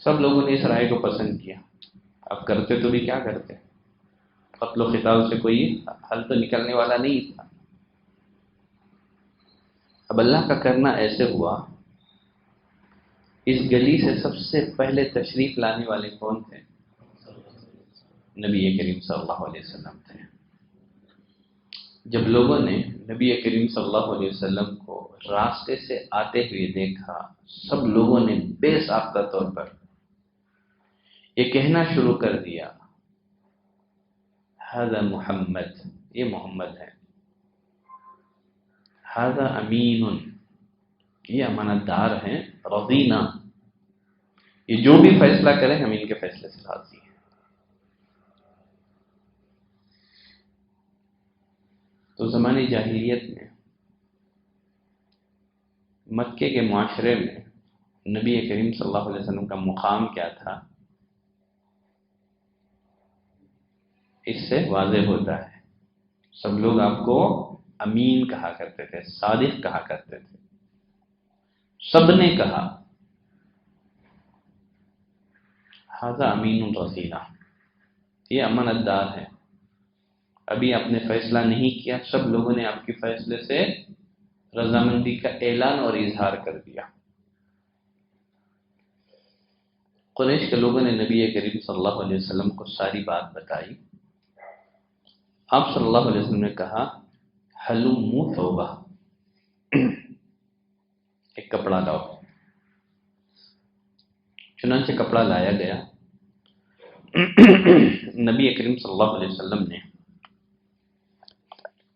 سب لوگوں نے اس رائے کو پسند کیا۔ اب کرتے تو بھی کیا کرتے، قتل و قتال سے کوئی حل تو نکلنے والا نہیں تھا۔ اب اللہ کا کرنا ایسے ہوا، اس گلی سے سب سے پہلے تشریف لانے والے کون تھے؟ نبی کریم صلی اللہ علیہ وسلم تھے۔ جب لوگوں نے نبی کریم صلی اللہ علیہ وسلم کو راستے سے آتے ہوئے دیکھا، سب لوگوں نے بے ساختہ طور پر یہ کہنا شروع کر دیا، ھذا محمد، یہ محمد ہے، ھذا امین، یہ امانت دار ہیں، رضینا، یہ جو بھی فیصلہ کریں ہم ان کے فیصلے سے راضی ہیں۔ تو زمانے جاہلیت میں مکے کے معاشرے میں نبی کریم صلی اللہ علیہ وسلم کا مقام کیا تھا، اس سے واضح ہوتا ہے۔ سب لوگ آپ کو امین کہا کرتے تھے، صادق کہا کرتے تھے۔ سب نے کہا ھذا امین رضینا، یہ امانت دار ہے، ابھی آپ نے فیصلہ نہیں کیا، سب لوگوں نے آپ کے فیصلے سے رضامندی کا اعلان اور اظہار کر دیا۔ قریش کے لوگوں نے نبی کریم صلی اللہ علیہ وسلم کو ساری بات بتائی. آپ صلی اللہ علیہ وسلم نے کہا حلموا ثوبہ، ایک کپڑا لاؤ. چنانچہ کپڑا لایا گیا. نبی کریم صلی اللہ علیہ وسلم نے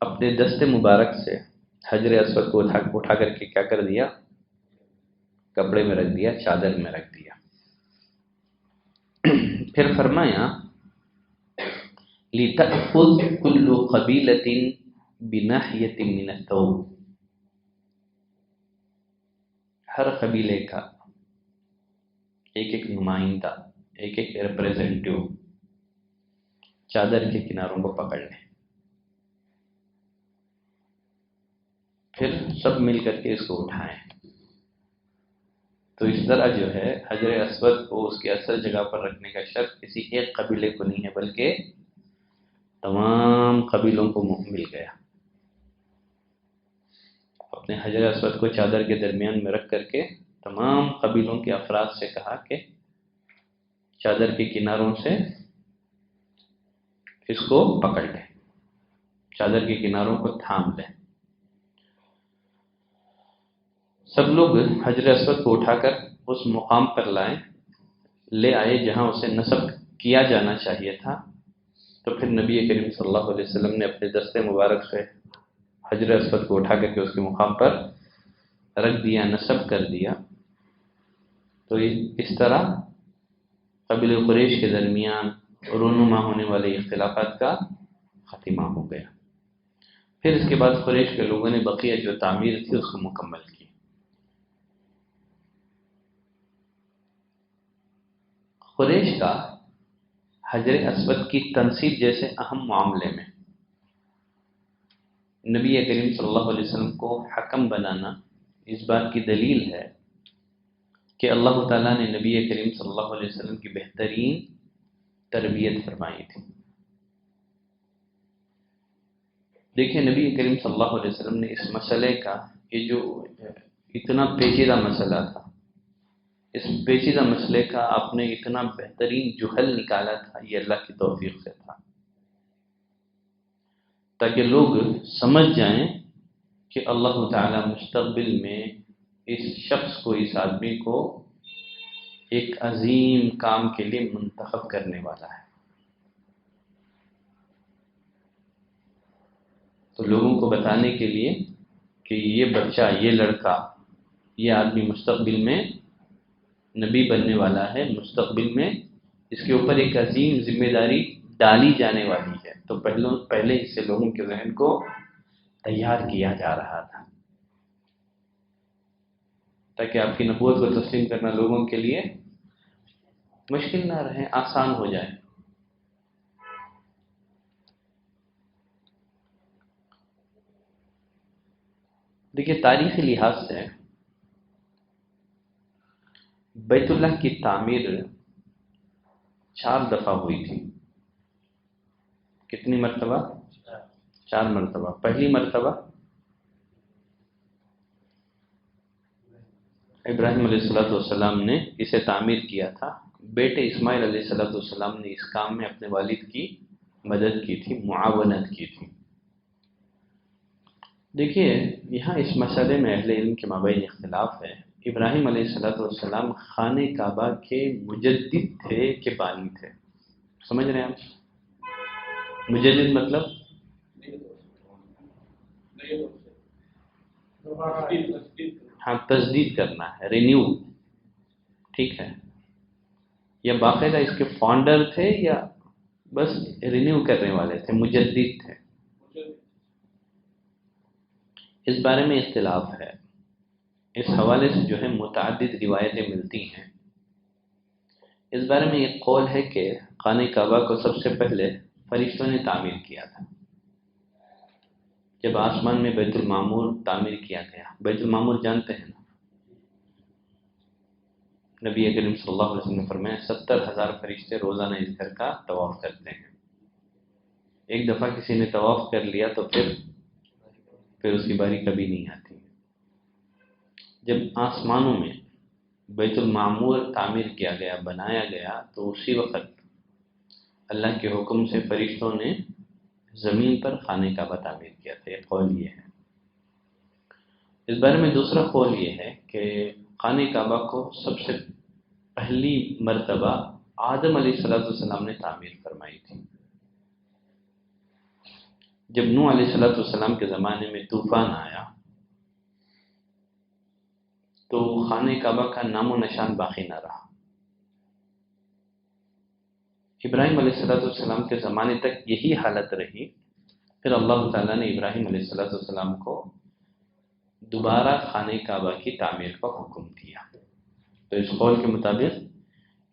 اپنے دست مبارک سے حجر اسود کو اٹھا کر کے کیا کر دیا؟ کپڑے میں رکھ دیا، چادر میں رکھ دیا. پھر فرمایا لِتَأْخُذْ كُلُّ قَبِيلَةٍ بِنَاحِيَةٍ مِّنَ الثَّوْبِ، ہر قبیلے کا ایک ایک نمائندہ، ایک ایک ریپریزنٹیو چادر کے کناروں کو پکڑ لیں. پھر سب مل کر کے اس کو اٹھائیں. تو اس طرح جو ہے حجر اسود کو اس کی اصل جگہ پر رکھنے کا شرط کسی ایک قبیلے کو نہیں ہے، بلکہ تمام قبیلوں کو مل گیا. اپنے حجر اسود کو چادر کے درمیان میں رکھ کر کے تمام قبیلوں کے افراد سے کہا کہ چادر کے کناروں سے اس کو پکڑ لیں، چادر کے کناروں کو تھام لیں. سب لوگ حجر اسود کو اٹھا کر اس مقام پر لے آئے جہاں اسے نصب کیا جانا چاہیے تھا. تو پھر نبی کریم صلی اللہ علیہ وسلم نے اپنے دست مبارک سے حجر اسود کو اٹھا کر کے اس کے مقام پر رکھ دیا، نصب کر دیا. تو اس طرح قبیلہ قریش کے درمیان رونما ہونے والے اختلافات کا خاتمہ ہو گیا. پھر اس کے بعد قریش کے لوگوں نے بقیہ جو تعمیر تھی اس کو مکمل کی. قریش کا حجر اسود کی تنصیب جیسے اہم معاملے میں نبی کریم صلی اللہ علیہ وسلم کو حکم بنانا اس بات کی دلیل ہے کہ اللہ تعالیٰ نے نبی کریم صلی اللہ علیہ وسلم کی بہترین تربیت فرمائی تھی. دیکھیں نبی کریم صلی اللہ علیہ وسلم نے اس مسئلے کا، یہ جو اتنا پیچیدہ مسئلہ تھا، اس پیچیدہ مسئلے کا آپ نے اتنا بہترین جو حل نکالا تھا، یہ اللہ کی توفیق سے تھا، تاکہ لوگ سمجھ جائیں کہ اللہ تعالیٰ مستقبل میں اس شخص کو، اس آدمی کو ایک عظیم کام کے لیے منتخب کرنے والا ہے. تو لوگوں کو بتانے کے لیے کہ یہ بچہ، یہ لڑکا، یہ آدمی مستقبل میں نبی بننے والا ہے، مستقبل میں اس کے اوپر ایک عظیم ذمہ داری ڈالی جانے والی ہے. تو پہلے اس سے لوگوں کے ذہن کو تیار کیا جا رہا تھا تاکہ آپ کی نبوت کو تسلیم کرنا لوگوں کے لیے مشکل نہ رہے، آسان ہو جائے. دیکھیے تاریخی لحاظ سے بیت اللہ کی تعمیر 4 دفعہ ہوئی تھی. کتنی مرتبہ؟ 4 مرتبہ. پہلی مرتبہ ابراہیم علیہ السلام نے اسے تعمیر کیا تھا. بیٹے اسماعیل علیہ السلام نے اس کام میں اپنے والد کی مدد کی تھی، معاونت کی تھی. دیکھیے یہاں اس مسئلے میں اہل علم کے مابین اختلاف ہے. ابراہیم علیہ السلام خانہ کعبہ کے مجدد تھے کہ بانی تھے؟ سمجھ رہے ہیں آپ؟ مجدد مطلب ہاں تجدید کرنا ہے، رینیو، ٹھیک ہے. یا باقاعدہ اس کے فاؤنڈر تھے یا بس رینیو کرنے والے تھے، مجدد تھے؟ اس بارے میں اختلاف ہے. اس حوالے سے جو ہے متعدد روایتیں ملتی ہیں. اس بارے میں ایک قول ہے کہ خانہ کعبہ کو سب سے پہلے فرشتوں نے تعمیر کیا تھا. جب آسمان میں بیت المعمور تعمیر کیا گیا، بیت المعمور جانتے ہیں نا، نبی کریم صلی اللہ علیہ وسلم نے فرمایا 70,000 فرشتے روزانہ اس گھر کا طواف کرتے ہیں. ایک دفعہ کسی نے طواف کر لیا تو پھر اس کی باری کبھی نہیں آتی. جب آسمانوں میں بیت المعمور تعمیر کیا گیا، بنایا گیا، تو اسی وقت اللہ کے حکم سے فرشتوں نے زمین پر خانہ کعبہ تعمیر کیا تھا۔ یہ قول یہ ہے۔ اس بارے میں دوسرا قول یہ ہے کہ خانہ کعبہ کو سب سے پہلی مرتبہ آدم علیہ السلام نے تعمیر فرمائی تھی۔ جب نوح علیہ السلام کے زمانے میں طوفان آیا تو خانہ کعبہ کا نام و نشان باقی نہ رہا۔ ابراہیم علیہ السلام کے زمانے تک یہی حالت رہی، پھر اللہ تعالیٰ نے ابراہیم علیہ السلام کو دوبارہ خانہ کعبہ کی تعمیر کا حکم دیا۔ تو اس قول کے مطابق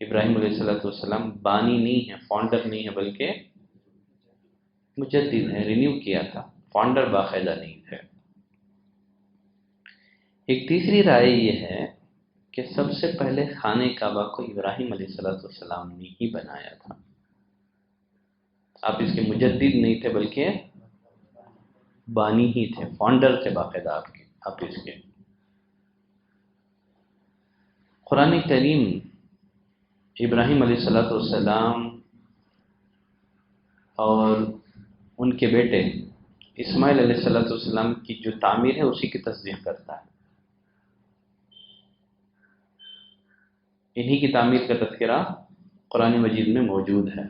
ابراہیم علیہ السلام بانی نہیں ہے، فاؤنڈر نہیں ہے، بلکہ مجدد ہے، رینیو کیا تھا، فاؤنڈر باقاعدہ نہیں تھے۔ ایک تیسری رائے یہ ہے کہ سب سے پہلے خانہ کعبہ کو ابراہیم علیہ السلام نے ہی بنایا تھا۔ آپ اس کے مجدد نہیں تھے بلکہ بانی ہی تھے، فاؤنڈر تھے باقاعدہ آپ اس کے۔ قرآن کریم ابراہیم علیہ السلام اور ان کے بیٹے اسماعیل علیہ السلام کی جو تعمیر ہے اسی کی تصدیق کرتا ہے۔ انہی کی تعمیر کا تذکرہ قرآن مجید میں موجود ہے۔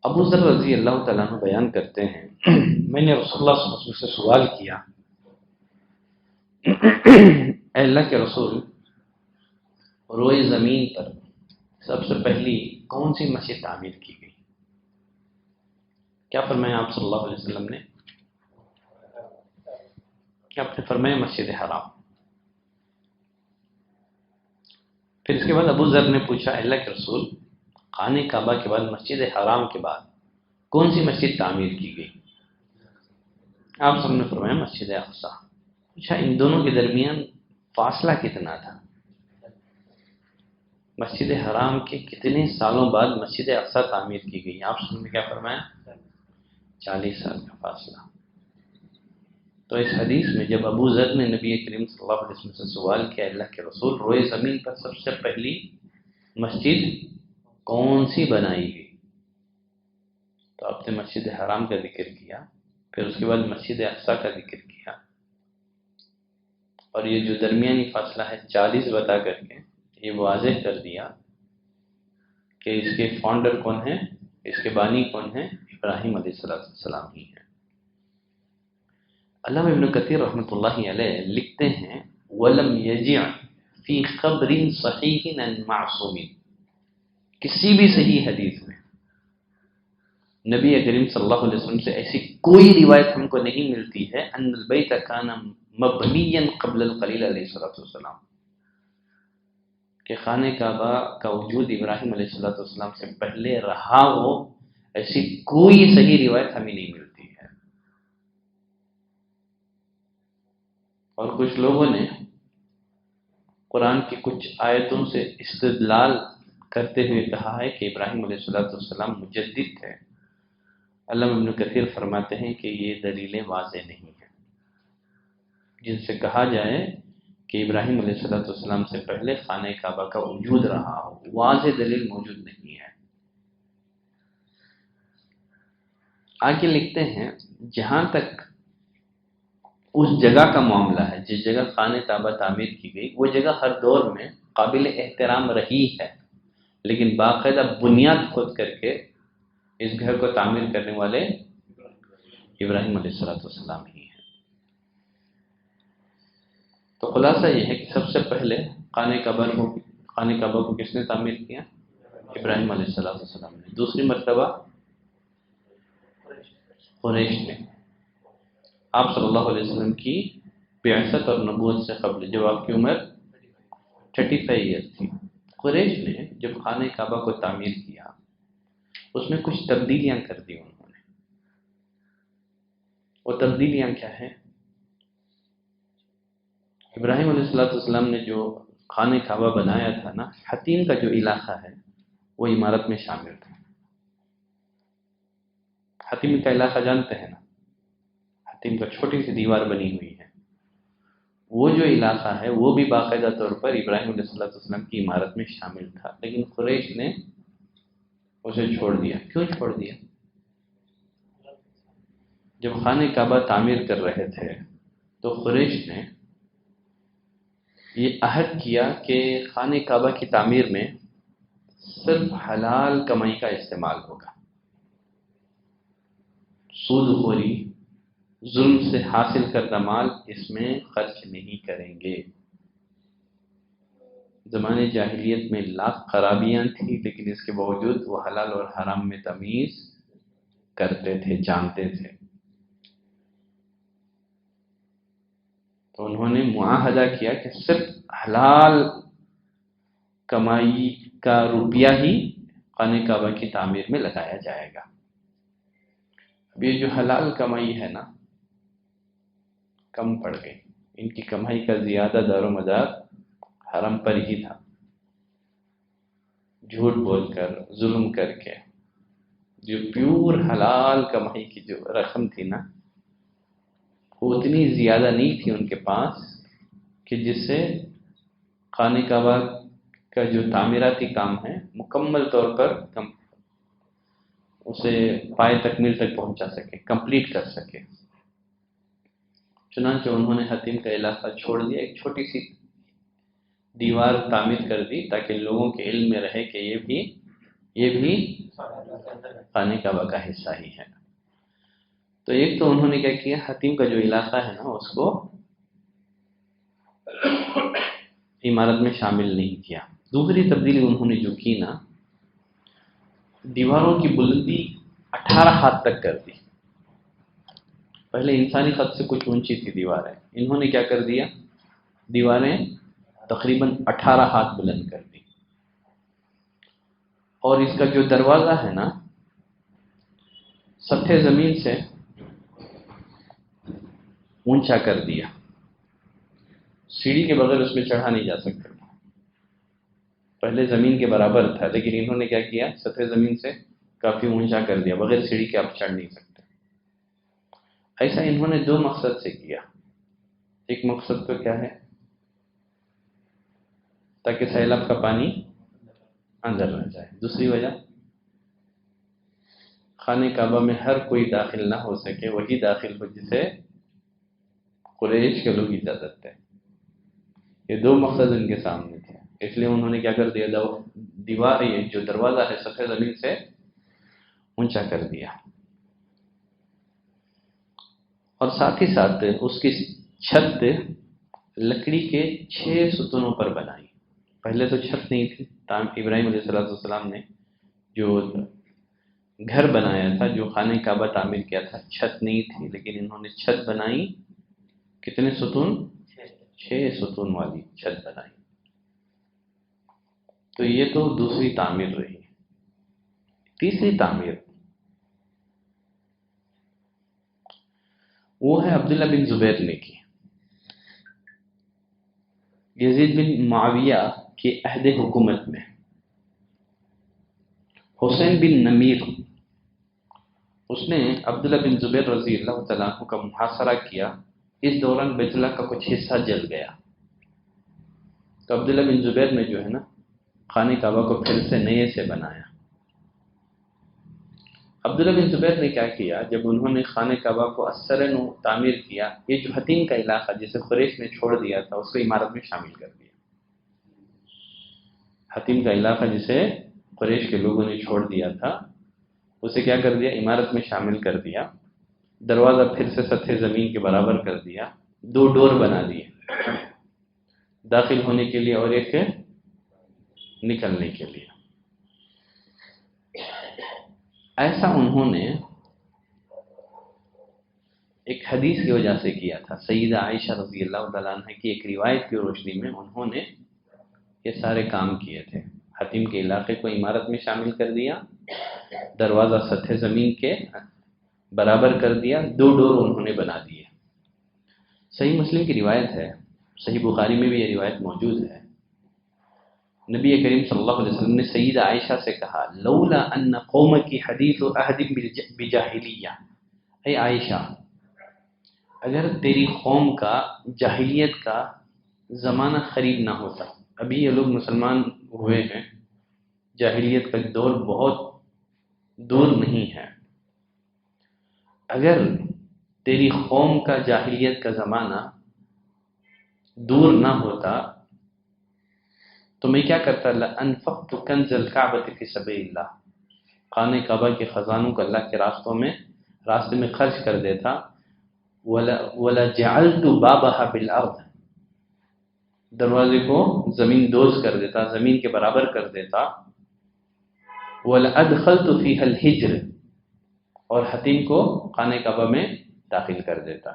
ابو ذر رضی اللہ تعالیٰ عنہ بیان کرتے ہیں، میں نے رسول اللہ صلی اللہ علیہ وسلم سے سوال کیا، اے اللہ کے رسول، روئے زمین پر سب سے پہلی کون سی مسجد تعمیر کی گئی؟ کیا فرمایا آپ صلی اللہ علیہ وسلم نے؟ کیا آپ نے فرمایا مسجد حرام۔ پھر اس کے بعد ابو ذر نے پوچھا، اللہ کے رسول، خانہ کعبہ کے بعد مسجد حرام کے بعد کون سی مسجد تعمیر کی گئی؟ آپ سب نے فرمایا مسجد اقصی۔ پوچھا ان دونوں کے درمیان فاصلہ کتنا تھا؟ مسجد حرام کے کتنے سالوں بعد مسجد اقصی تعمیر کی گئی؟ آپ سب نے کیا فرمایا؟ 40 سال کا فاصلہ۔ تو اس حدیث میں جب ابو ذر نے نبی کریم صلی اللہ علیہ وسلم سے سوال کیا، اللہ کے رسول، روئے زمین پر سب سے پہلی مسجد کون سی بنائی گئی؟ تو آپ نے مسجد حرام کا ذکر کیا، پھر اس کے بعد مسجد اقصی کا ذکر کیا، اور یہ جو درمیانی فاصلہ ہے 40 بتا کر کے یہ واضح کر دیا کہ اس کے فاؤنڈر کون ہیں، اس کے بانی کون ہیں؟ ابراہیم علیہ السلام ہی ہیں۔ علامہ ابن کثیر رحمۃ اللہ علیہ لکھتے ہیں، وَلَمْ يَجِعْ فِي خَبْرٍ صَحِيحٍ عَنْ مَعْصُومٍ، کسی بھی صحیح حدیث میں نبی کریم صلی اللہ علیہ وسلم سے ایسی کوئی روایت ہم کو نہیں ملتی ہے ان البیت کان مبنیا قبل الخلیل علیہ السلام، کہ خانہ کعبہ کا وجود ابراہیم علیہ السلام سے پہلے رہا ہو، ایسی کوئی صحیح روایت ہمیں نہیں ملتی ہے۔ اور کچھ لوگوں نے قرآن کی کچھ آیتوں سے استدلال کرتے ہوئے کہا ہے کہ ابراہیم علیہ السلام مجدد تھے۔ علامہ ابن کثیر فرماتے ہیں کہ یہ دلیلیں واضح نہیں ہیں، جن سے کہا جائے کہ ابراہیم علیہ السلام سے پہلے خانہ کعبہ کا وجود رہا ہو، واضح دلیل موجود نہیں ہے۔ آگے لکھتے ہیں، جہاں تک اس جگہ کا معاملہ ہے جس جگہ خانہ کعبہ تعمیر کی گئی، وہ جگہ ہر دور میں قابل احترام رہی ہے، لیکن باقاعدہ بنیاد کھود کر کے اس گھر کو تعمیر کرنے والے ابراہیم علیہ السلام ہی ہیں۔ تو خلاصہ یہ ہے کہ سب سے پہلے خانہ کعبہ کو کس نے تعمیر کیا؟ ابراہیم علیہ السلام نے۔ دوسری مرتبہ قریش نے، آپ صلی اللہ علیہ وسلم کی بعثت اور نبوت سے قبل، جب آپ کی عمر 35 ایئر تھی، قریش نے جب خانہ کعبہ کو تعمیر کیا اس میں کچھ تبدیلیاں کر دی انہوں نے۔ وہ تبدیلیاں کیا ہیں؟ ابراہیم علیہ السلام نے جو خانہ کعبہ بنایا تھا نا، حتیم کا جو علاقہ ہے وہ عمارت میں شامل تھا۔ حتیم کا علاقہ جانتے ہیں نا، حتیم کا چھوٹی سی دیوار بنی ہوئی ہے، وہ جو علاقہ ہے وہ بھی باقاعدہ طور پر ابراہیم علیہ السلام کی عمارت میں شامل تھا، لیکن قریش نے اسے چھوڑ دیا۔ کیوں چھوڑ دیا؟ جب خانہ کعبہ تعمیر کر رہے تھے تو قریش نے یہ عہد کیا کہ خانہ کعبہ کی تعمیر میں صرف حلال کمائی کا استعمال ہوگا، سود خوری، ظلم سے حاصل کردہ مال اس میں خرچ نہیں کریں گے۔ زمانے جاہلیت میں لاکھ خرابیاں تھیں، لیکن اس کے باوجود وہ حلال اور حرام میں تمیز کرتے تھے، جانتے تھے۔ تو انہوں نے معاہدہ کیا کہ صرف حلال کمائی کا روپیہ ہی خانہ کعبہ کی تعمیر میں لگایا جائے گا۔ اب یہ جو حلال کمائی ہے نا، کم پڑ گئی، ان کی کمائی کا زیادہ دار و مدار حرام پر ہی تھا۔ جھوٹ بول کر، ظلم کر کے، جو پیور حلال کمائی کی جو رقم تھی نا، وہ اتنی زیادہ نہیں تھی ان کے پاس کہ جس سے خانہ کعبہ کا جو تعمیراتی کام ہے مکمل طور پر اسے پائے تکمیل تک پہنچا سکے، کمپلیٹ کر سکے۔ چنانچہ انہوں نے حتیم کا علاقہ چھوڑ دیا، ایک چھوٹی سی دیوار تعمیر کر دی تاکہ لوگوں کے علم میں رہے کہ یہ بھی خانہ کعبہ کا حصہ ہی ہے۔ تو ایک تو انہوں نے کیا کیا، حتیم کا جو علاقہ ہے نا اس کو عمارت میں شامل نہیں کیا۔ دوسری تبدیلی انہوں نے جو کی نا، دیواروں کی بلندی 18 ہاتھ تک کر دی۔ پہلے انسانی قد سے کچھ اونچی تھی دیواریں، انہوں نے کیا کر دیا، دیواریں تقریباً 18 ہاتھ بلند کر دی۔ اور اس کا جو دروازہ ہے نا، سطح زمین سے اونچا کر دیا، سیڑھی کے بغیر اس میں چڑھا نہیں جا سکتا تھا۔ پہلے زمین کے برابر تھا، لیکن انہوں نے کیا کیا، سطح زمین سے کافی اونچا کر دیا، بغیر سیڑھی کے آپ چڑھ نہیں سکتے۔ ایسا انہوں نے 2 مقصد سے کیا۔ ایک مقصد تو کیا ہے، تاکہ سیلاب کا پانی اندر نہ جائے۔ دوسری وجہ، خانہ کعبہ میں ہر کوئی داخل نہ ہو سکے، وہی داخل ہو جسے قریش کے لوگ اجازت دیں۔ یہ 2 مقصد ان کے سامنے تھے، اس لیے انہوں نے کیا کر دیا، دیوار، یہ جو دروازہ ہے سطح زمین سے اونچا کر دیا، اور ساتھ ہی ساتھ اس کی چھت لکڑی کے 6 ستونوں پر بنائی۔ پہلے تو چھت نہیں تھی، ابراہیم علیہ السلام نے جو گھر بنایا تھا، جو خانہ کعبہ تعمیر کیا تھا، چھت نہیں تھی، لیکن انہوں نے چھت بنائی۔ کتنے ستون؟ 6 ستون والی چھت بنائی۔ تو یہ تو دوسری تعمیر رہی۔ تیسری تعمیر وہ ہے عبداللہ بن زبیر نے کی۔ یزید بن معاویہ کے عہد حکومت میں حسین بن نمیر، اس نے عبداللہ بن زبیر رضی اللہ تعالیٰ عنہ کا محاصرہ کیا۔ اس دوران بیت اللہ کا کچھ حصہ جل گیا، تو عبداللہ بن زبیر نے جو ہے نا خانہ کعبہ کو پھر سے نئے سے بنایا۔ عبداللہ بن زبیر نے کیا کیا، جب انہوں نے خانہ کعبہ کو اثرن تعمیر کیا، یہ جو حتیم کا علاقہ جسے قریش نے چھوڑ دیا تھا اس کو عمارت میں شامل کر دیا۔ حتیم کا علاقہ جسے قریش کے لوگوں نے چھوڑ دیا تھا، اسے کیا کر دیا، عمارت میں شامل کر دیا۔ دروازہ پھر سے سطح زمین کے برابر کر دیا، 2 ڈور بنا دیے، داخل ہونے کے لیے اور ایک نکلنے کے لیے۔ ایسا انہوں نے ایک حدیث کی وجہ سے کیا تھا، سیدہ عائشہ رضی اللہ تعالیٰ عنہ کی ایک روایت کی روشنی میں انہوں نے یہ سارے کام کیے تھے۔ حتیم کے علاقے کو عمارت میں شامل کر دیا، دروازہ سطح زمین کے برابر کر دیا، 2 ڈور انہوں نے بنا دیے۔ صحیح مسلم کی روایت ہے، صحیح بخاری میں بھی یہ روایت موجود ہے، نبی کریم صلی اللہ علیہ وسلم نے سیدہ عائشہ سے کہا، لولا ان قومکی حدیث عہد بجاہلیہ، اے عائشہ، اگر تیری قوم کا جاہلیت کا زمانہ قریب نہ ہوتا، ابھی یہ لوگ مسلمان ہوئے ہیں، جاہلیت کا دور بہت دور نہیں ہے، اگر تیری قوم کا جاہلیت کا زمانہ دور نہ ہوتا تو میں کیا کرتا؟ لَأَنفَقْتُ كَنْزَ الْكَعْبَةِ فِي سَبِيلِ اللَّهِ، خانہ کعبہ کے خزانوں کو اللہ کے راستے میں خرچ کر دیتا، وَلَجَعَلْتُ بَابَهَا بِالْأَرْضِ، دروازے کو زمین دوز کر دیتا، زمین کے برابر کر دیتا، وَلَأَدْخَلْتُ فِيهَا الْحِجْرِ، اور حتیم کو خانہ کعبہ میں داخل کر دیتا۔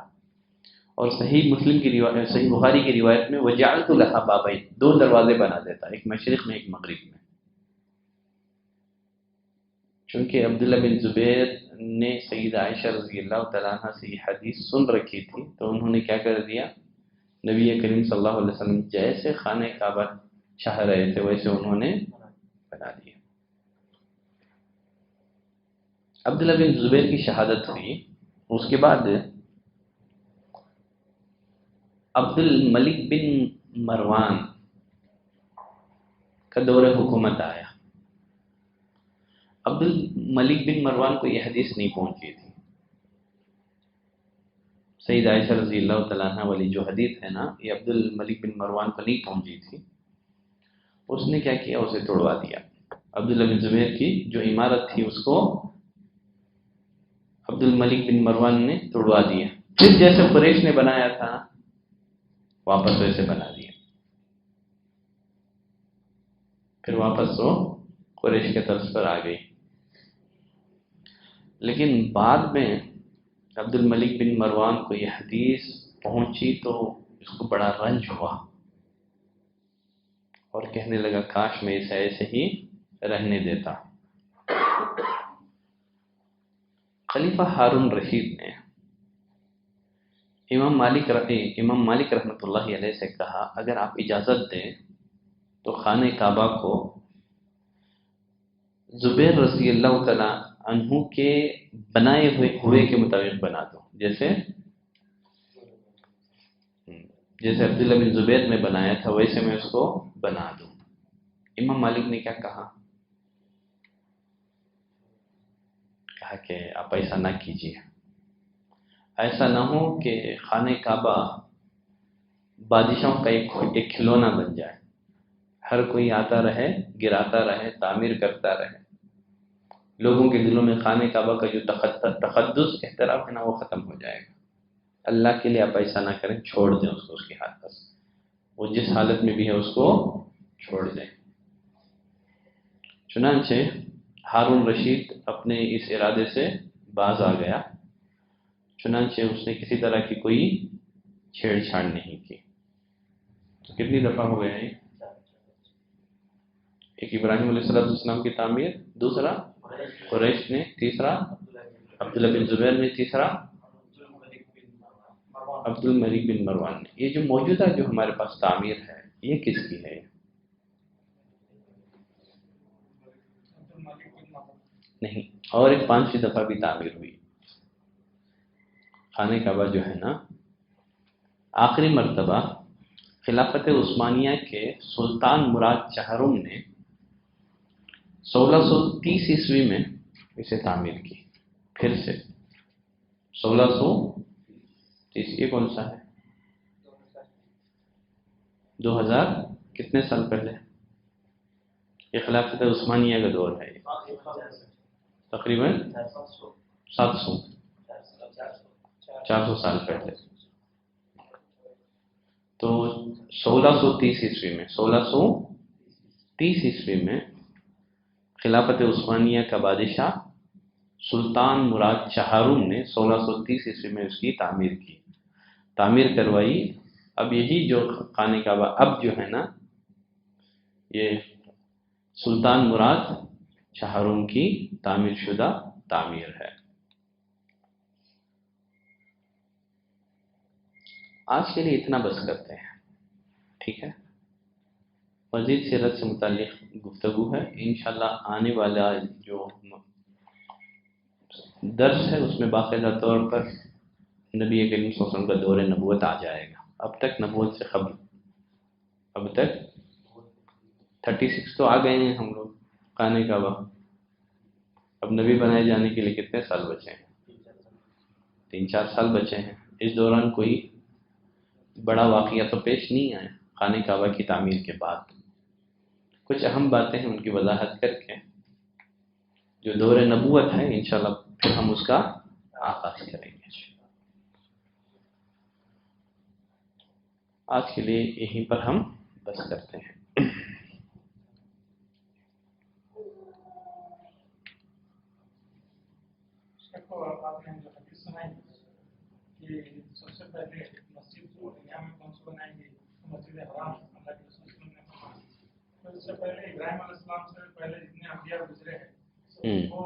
اور صحیح مسلم کی روایت، صحیح بخاری کی روایت میں وَجَعَلْتُ لَهَا بَابَيْنِ، دو دروازے بنا دیتا، ایک مشرق میں ایک مغرب میں۔ چونکہ عبداللہ بن زبیر نے سیدہ عائشہ رضی اللہ تعالیٰ عنہ سے یہ حدیث سن رکھی تھی، تو انہوں نے کیا کر دیا، نبی کریم صلی اللہ علیہ وسلم جیسے خانہ کعبہ چاہ رہے تھے ویسے انہوں نے بنا دیا۔ عبداللہ بن زبیر کی شہادت ہوئی، اس کے بعد عبد الملک بن مروان کا دور حکومت آیا۔ عبد الملک بن مروان کو یہ حدیث نہیں پہنچی تھی، سید عائشہ رضی اللہ تعالیٰ عنہ والی جو حدیث ہے نا، یہ عبد الملک بن مروان کو نہیں پہنچی تھی۔ اس نے کیا کیا، اسے توڑوا دیا۔ عبداللہ بن زبیر کی جو عمارت تھی اس کو عبد الملک بن مروان نے توڑوا دیا، پھر جیسے قریش نے بنایا تھا واپس ویسے بنا دیا، پھر واپس وہ قریش کے طرز پر آ گئی۔ لیکن بعد میں عبد الملک بن مروان کو یہ حدیث پہنچی تو اس کو بڑا رنج ہوا اور کہنے لگا کاش میں اسے ایسے ہی رہنے دیتا۔ خلیفہ ہارون رشید نے امام مالک رحمۃ اللہ علیہ سے کہا اگر آپ اجازت دیں تو خانہ کعبہ کو زبیر رضی اللہ تعالیٰ عنہ کے بنائے ہوئے کے مطابق بنا دو، جیسے عبداللہ بن زبیر نے بنایا تھا ویسے میں اس کو بنا دوں۔ امام مالک نے کیا کہا کہ آپ ایسا نہ کیجیے، ایسا نہ ہو کہ خانہ کعبہ بادشاہوں کا ایک کھلونا بن جائے، ہر کوئی آتا رہے، گراتا رہے، تعمیر کرتا رہے، لوگوں کے دلوں میں خانہ کعبہ کا جو تقدس احترام ہے نا وہ ختم ہو جائے گا۔ اللہ کے لیے آپ ایسا نہ کریں، چھوڑ دیں اس کو، اس کی حالت پر، وہ جس حالت میں بھی ہے اس کو چھوڑ دیں۔ چنانچہ ہارون رشید اپنے اس ارادے سے باز آ گیا، چنانچہ اس نے کسی طرح کی کوئی چھیڑ چھاڑ نہیں کی۔ تو کتنی دفعہ ہو گیا ہے؟ ایک ابراہیم علیہ السلام کی تعمیر، دوسرا قریش نے، تیسرا عبداللہ بن زبیر نے، تیسرا عبد الملک بن مروان نے۔ یہ جو موجودہ جو ہمارے پاس تعمیر ہے یہ کس کی ہے؟ نہیں، اور ایک 5ویں دفعہ بھی تعمیر ہوئی۔ خانہ کعبہ جو ہے نا، آخری مرتبہ خلافت عثمانیہ کے سلطان مراد چہرم نے 1630 عیسوی میں اسے تعمیر کی، پھر سے 1630۔ یہ کون سا ہے؟ 2000 کتنے سال پہلے؟ یہ خلافت عثمانیہ کا دور ہے، تقریباً 400 سال پہلے۔ تو 1630 عیسوی میں خلافت عثمانیہ کا بادشاہ سلطان مراد چہارم نے 1630 عیسوی میں اس کی تعمیر کروائی۔ اب یہی جو خانہ کعبہ اب جو ہے نا، یہ سلطان مراد چہارم کی تعمیر شدہ تعمیر ہے۔ آج کے لیے اتنا بس کرتے ہیں، ٹھیک ہے؟ مزید سیرت سے متعلق گفتگو ہے انشاءاللہ، آنے والا جو درس ہے اس میں باقاعدہ طور پر نبی کریم صلی اللہ علیہ وسلم کا دور نبوت آ جائے گا. اب تک نبوت سے قبل اب تک 36 تو آ گئے ہیں ہم لوگ خانہ کعبہ. اب نبی بنائے جانے کے لیے کتنے سال بچے ہیں؟ 3-4 سال بچے ہیں. اس دوران کوئی بڑا واقعہ تو پیش نہیں آیا. خانہ کعبہ کی تعمیر کے بعد کچھ اہم باتیں ہیں، ان کی وضاحت کر کے جو دور نبوت ہے انشاءاللہ پھر ہم اس کا آغاز کریں گے. آج کے لیے یہیں پر ہم بس کرتے ہیں. آپ نے جو حدیث سنائی کہ سب سے پہلے مسجد کو دنیا میں کون سی بنائی گئی؟ مسجد حرام. اللہ کے رسول صلی اللہ علیہ وسلم نے فرمایا تو اس سے پہلے ابراہیم علیہ السلام سے پہلے جتنے انبیاء گزرے ہیں وہ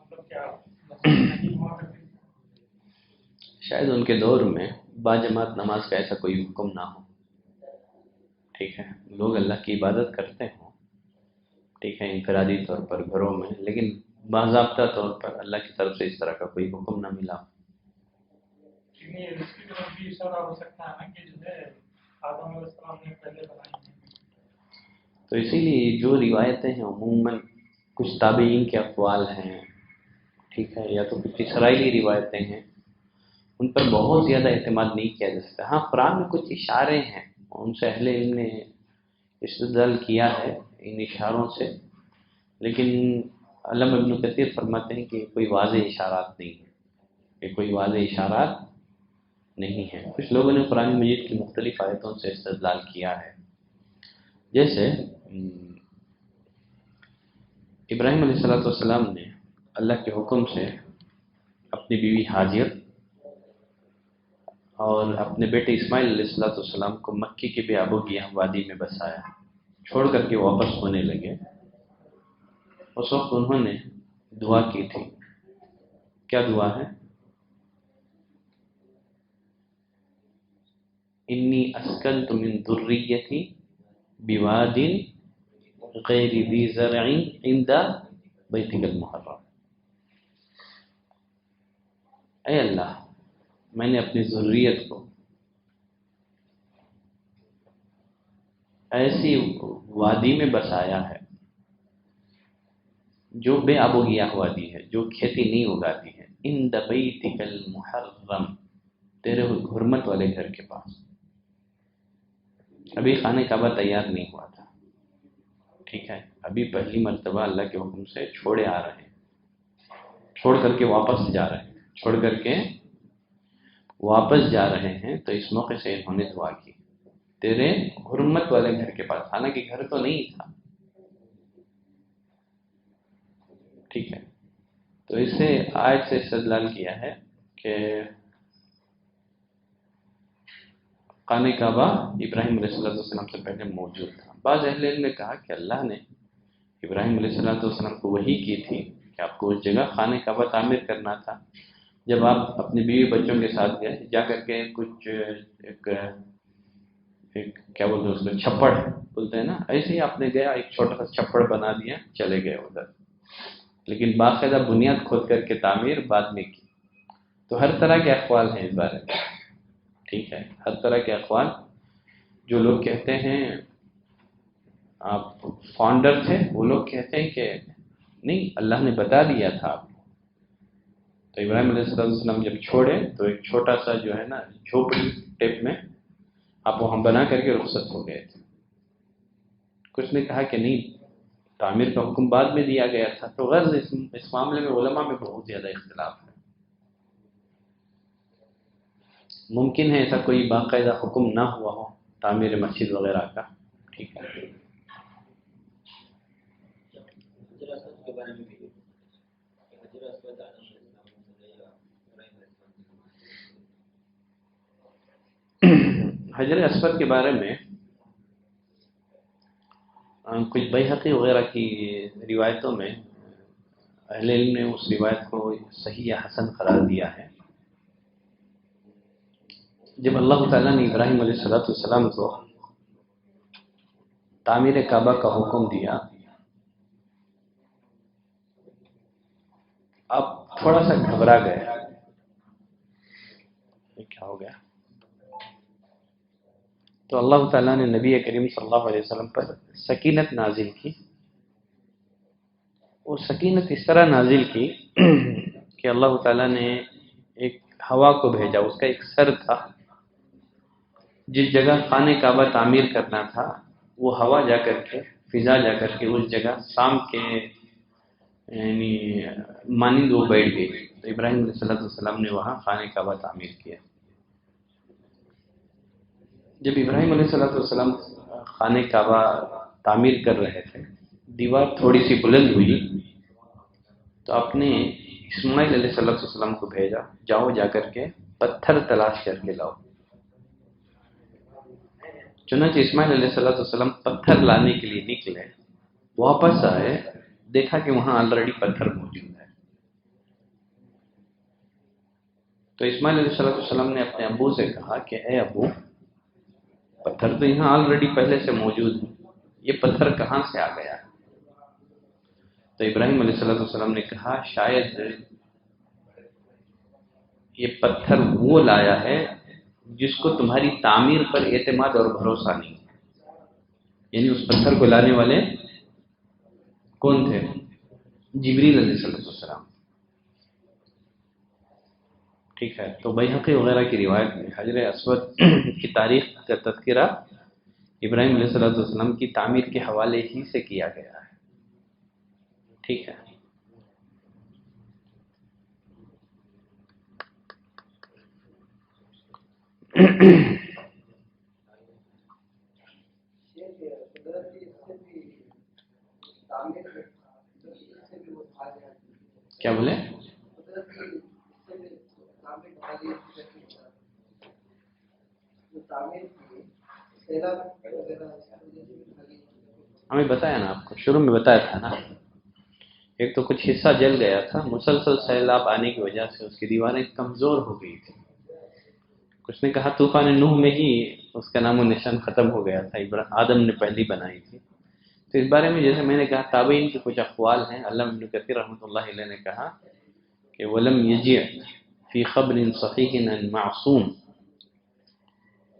مطلب کیا مسجد نہیں ہوا کرتی؟ شاید ان کے دور میں باجماعت نماز کا ایسا کوئی حکم نہ ہو. ٹھیک ہے، لوگ اللہ کی عبادت کرتے ہوں، ٹھیک ہے، انفرادی طور پر گھروں میں، لیکن باضابطہ طور پر اللہ کی طرف سے اس طرح کا کوئی حکم نہ ملا. اس کی طرف بھی اشارہ ہو سکتا ہے نا کہ جو ہے آدم علیہ السلام نے پہلے بنائی ہیں. تو اسی لیے جو روایتیں ہیں عموماً کچھ تابعین کے اقوال ہیں، ٹھیک ہے، یا تو کچھ اسرائیلی روایتیں ہیں، ان پر بہت زیادہ اعتماد نہیں کیا جا سکتا. ہاں، قرآن میں کچھ اشارے ہیں، ان سے اہل علم نے استدلال کیا ہے ان اشاروں سے، لیکن علامہ ابن کثیر فرماتے ہیں کہ کوئی واضح اشارات نہیں ہیں، کہ کوئی واضح اشارات نہیں ہیں. کچھ لوگوں نے قرآن مجید کی مختلف آیتوں سے استدلال کیا ہے، جیسے ابراہیم علیہ السلام نے اللہ کے حکم سے اپنی بیوی ہاجر اور اپنے بیٹے اسماعیل علیہ السلام کو مکی کے بے آب و گیاہ وادی میں بسایا، چھوڑ کر کے واپس ہونے لگے. اس وقت انہوں نے دعا کی تھی. کیا دعا ہے؟ انی اسکنت من ذریتی بواد غیر ذی زرع عند بیتک المحرم. اے اللہ، میں نے اپنی ذریت کو ایسی وادی میں بسایا ہے جو بے آب و گیاہ وادی ہے، جو کھیتی نہیں اگاتی ہے. عند بیتک المحرم، تیرے حرمت والے گھر کے پاس. ابھی خانہ کعبہ تیار نہیں ہوا تھا، ٹھیک ہے، ابھی پہلی مرتبہ اللہ کے حکم سے چھوڑے آ رہے ہیں، چھوڑ کر کے واپس جا رہے ہیں، چھوڑ کر کے واپس جا رہے ہیں. تو اس موقع سے انہوں نے دعا کی تیرے حرمت والے گھر کے پاس. حالانکہ گھر تو نہیں تھا، ٹھیک ہے. تو اس سے آیت سے استدلال کیا ہے کہ خانہ کعبہ ابراہیم علیہ السلام سے پہلے موجود تھا. بعض اہل علم نے کہا کہ اللہ نے ابراہیم علیہ السلام کو وحی کی تھی کہ آپ کو اس جگہ خانہ کعبہ تعمیر کرنا تھا. جب آپ اپنے بیوی بچوں کے ساتھ گئے، جا کر کے کچھ ایک کیا بولتے ہیں اس کو، چھپڑ بولتے ہیں نا، ایسے ہی آپ نے گیا ایک چھوٹا سا چھپڑ بنا دیا، چلے گئے ادھر. لیکن باقاعدہ بنیاد کھود کر کے تعمیر بعد میں کی. تو ہر طرح کے اقوال ہیں اس بارے میں، ٹھیک ہے، ہر طرح کے اقوال. جو لوگ کہتے ہیں آپ فاؤنڈر تھے، وہ لوگ کہتے ہیں کہ نہیں، اللہ نے بتا دیا تھا آپ کو. تو ابراہیم علیہ السلام جب چھوڑے تو ایک چھوٹا سا جو ہے نا جھوپڑی ٹیپ میں آپ وہاں بنا کر کے رخصت ہو گئے تھے. کچھ نے کہا کہ نہیں، تعمیر کا حکم بعد میں دیا گیا تھا. تو غرض اس معاملے میں علماء میں بہت زیادہ اختلاف ہے. ممکن ہے ایسا کوئی باقاعدہ حکم نہ ہوا ہو تعمیر مسجد وغیرہ کا، ٹھیک ہے. حجر اسود کے بارے میں کچھ بیہقی وغیرہ کی روایتوں میں اہل علم نے اس روایت کو صحیح یا حسن قرار دیا ہے. جب اللہ تعالیٰ نے ابراہیم علیہ السلام کو تعمیر کعبہ کا حکم دیا، آپ تھوڑا سا گھبرا گئے، کیا ہو گیا؟ تو اللہ تعالیٰ نے نبی کریم صلی اللہ علیہ وسلم پر سکینت نازل کی. وہ سکینت اس طرح نازل کی کہ اللہ تعالیٰ نے ایک ہوا کو بھیجا. اس کا ایک سر تھا، جس جگہ خانہ کعبہ تعمیر کرنا تھا وہ ہوا جا کر کے، فضا جا کر کے اس جگہ شام کے یعنی مانند وہ بیٹھ گئی. تو ابراہیم علیہ السلام نے وہاں خانہ کعبہ تعمیر کیا. جب ابراہیم علیہ السلام خانہ کعبہ تعمیر کر رہے تھے، دیوار تھوڑی سی بلند ہوئی تو آپ نے اسماعیل علیہ السلام کو بھیجا، جاؤ جا کر کے پتھر تلاش کر کے لاؤ. چنانچہ اسماعیل علیہ السلام پتھر لانے کے لیے نکلے، واپس آئے، دیکھا کہ وہاں آلریڈی پتھر موجود ہے. تو اسماعیل علیہ السلام نے اپنے ابو سے کہا کہ اے ابو، پتھر تو یہاں آلریڈی پہلے سے موجود ہے، یہ پتھر کہاں سے آ گیا؟ تو ابراہیم علیہ السلام نے کہا شاید یہ پتھر وہ لایا ہے جس کو تمہاری تعمیر پر اعتماد اور بھروسہ نہیں. یعنی اس پتھر کو لانے والے کون تھے؟ جبریل علیہ السلام. ٹھیک ہے. تو بیہقی وغیرہ کی روایت میں حجر اسود کی تاریخ کا تذکرہ ابراہیم علیہ السلام کی تعمیر کے حوالے ہی سے کیا گیا ہے. ٹھیک ہے. کیا بولے؟ ہمیں بتایا نا، آپ کو شروع میں بتایا تھا نا، ایک تو کچھ حصہ جل گیا تھا، مسلسل سیلاب آنے کی وجہ سے اس کی دیواریں کمزور ہو گئی تھی. کچھ نے کہا طوفان نوح میں ہی اس کا نام و نشان ختم ہو گیا تھا، آدم نے پہلی بنائی تھی. تو اس بارے میں جیسے میں نے کہا تابعین کے کچھ اقوال ہیں. علامہ ابن کثیر رحمۃ اللہ علیہ نے کہا کہ ولم یجع فی خبر صحیح عن معصوم،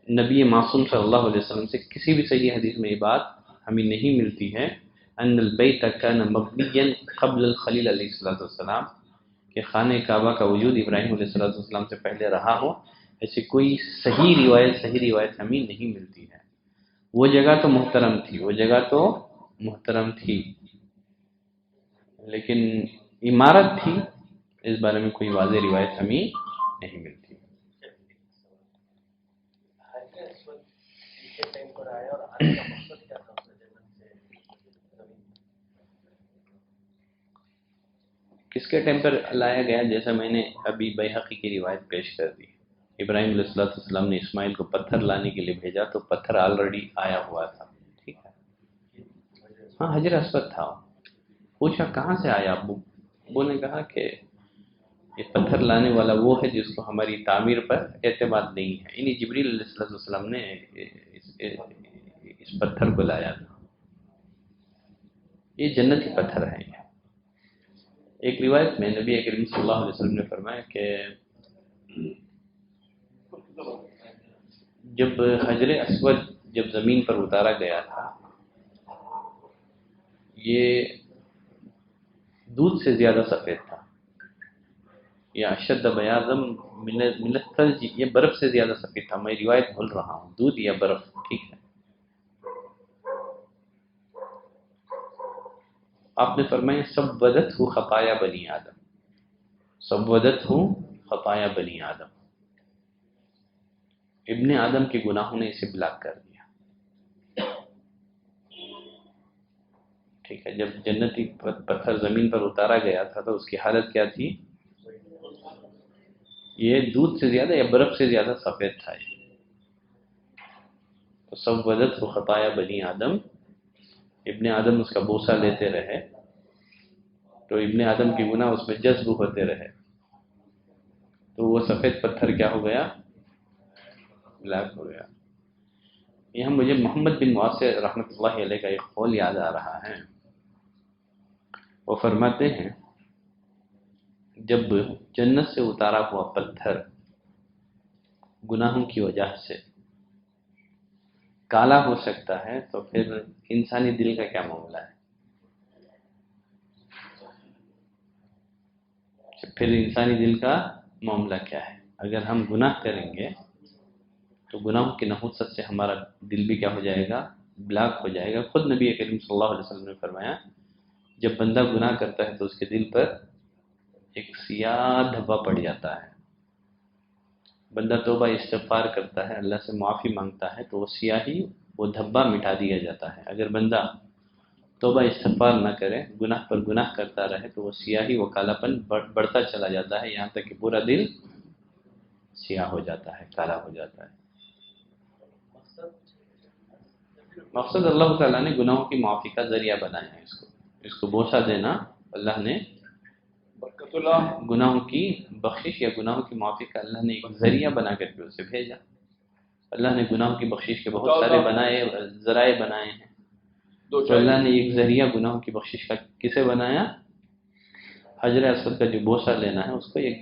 نبی معصوم صلی اللہ علیہ وسلم سے کسی بھی صحیح حدیث میں یہ بات ہمیں نہیں ملتی ہے ان البیت کان مبنیا قبل الخلیل علیہ السلام، کہ خانہ کعبہ کا وجود ابراہیم علیہ السلام سے پہلے رہا ہو. ایسی کوئی صحیح روایت ہمیں نہیں ملتی ہے. وہ جگہ تو محترم تھی لیکن عمارت تھی، اس بارے میں کوئی واضح روایت ہمیں نہیں ملتی. کس کے ٹائم پر لایا گیا؟ جیسا میں نے ابھی بیہقی کی روایت پیش کر دی، ابراہیم علیہ السلام نے اسماعیل کو پتھر لانے کے لیے بھیجا تو پتھر آلریڈی آیا ہوا تھا. ٹھیک ہے. ہاں حجر اسود تھا. پوچھا کہاں سے آیا ابو؟ ابو نے کہا کہ یہ پتھر لانے والا وہ ہے جس کو ہماری تعمیر پر اعتماد نہیں ہے. یعنی جبریل علیہ السلام نے اس پتھر کو لایا تھا. یہ جنتی پتھر ہے. ایک روایت میں نبی کریم صلی اللہ علیہ وسلم نے فرمایا کہ جب حجر اسود جب زمین پر اتارا گیا تھا، یہ دودھ سے زیادہ سفید تھا. یا اشد بیاضا من الثلج، یہ برف سے زیادہ سفید تھا. میں روایت بھول رہا ہوں، دودھ یا برف. ٹھیک ہے. آپ نے فرمایا سودتہ خطایا بنی آدم، سودتہ خطایا بنی آدم، ابن آدم کے گناہوں نے اسے بلاک کر دیا. ٹھیک ہے. جب جنتی پتھر زمین پر اتارا گیا تھا تو اس کی حالت کیا تھی؟ یہ دودھ سے زیادہ یا برف سے زیادہ سفید تھا. تو سودتہ خطایا بنی آدم، ابن آدم اس کا بوسہ لیتے رہے تو ابن آدم کے گناہ اس میں جذب ہوتے رہے تو وہ سفید پتھر کیا ہو گیا؟ بلیک ہو گیا. یہاں مجھے محمد بن معاصر رحمۃ اللہ علیہ کا ایک قول یاد آ رہا ہے. وہ فرماتے ہیں جب جنت سے اتارا ہوا پتھر گناہوں کی وجہ سے کالا ہو سکتا ہے، تو پھر انسانی دل کا کیا معاملہ ہے؟ پھر انسانی دل کا معاملہ کیا ہے؟ اگر ہم گناہ کریں گے تو گناہوں کی نحوست سے ہمارا دل بھی کیا ہو جائے گا؟ بلاک ہو جائے گا۔ خود نبی کریم صلی اللہ علیہ وسلم نے فرمایا جب بندہ گناہ کرتا ہے تو اس کے دل پر ایک سیاہ دھبا پڑ جاتا ہے۔ بندہ توبہ استغفار کرتا ہے، اللہ سے معافی مانگتا ہے تو وہ سیاہی، وہ دھبا مٹا دیا جاتا ہے۔ اگر بندہ توبہ استغفار نہ کرے، گناہ پر گناہ کرتا رہے تو وہ سیاہی، وہ کالاپن بڑھتا چلا جاتا ہے، یہاں تک کہ پورا دل سیاہ ہو جاتا ہے، کالا ہو جاتا ہے۔ مقصد اللہ تعالیٰ نے گناہوں کی معافی کا ذریعہ بنایا ہے اس کو بوسہ دینا، اللہ نے گناہوں کی بخشش یا گناہوں کی معافی کا اللہ نے ایک ذریعہ بنا کر کے اسے بھیجا۔ اللہ نے گناہوں کی بخشش کے بہت سارے ذرائع بنائے ہیں، تو اللہ نے ایک ذریعہ گناہوں کی بخشش کا کسے بنایا؟ حجر اسود کا جو بوسہ لینا ہے اس کو ایک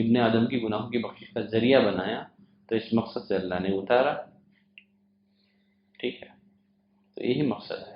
ابن آدم کی گناہوں کی بخشش کا ذریعہ بنایا، تو اس مقصد سے اللہ نے اتارا۔ ٹھیک ہے، تو یہی مقصد ہے۔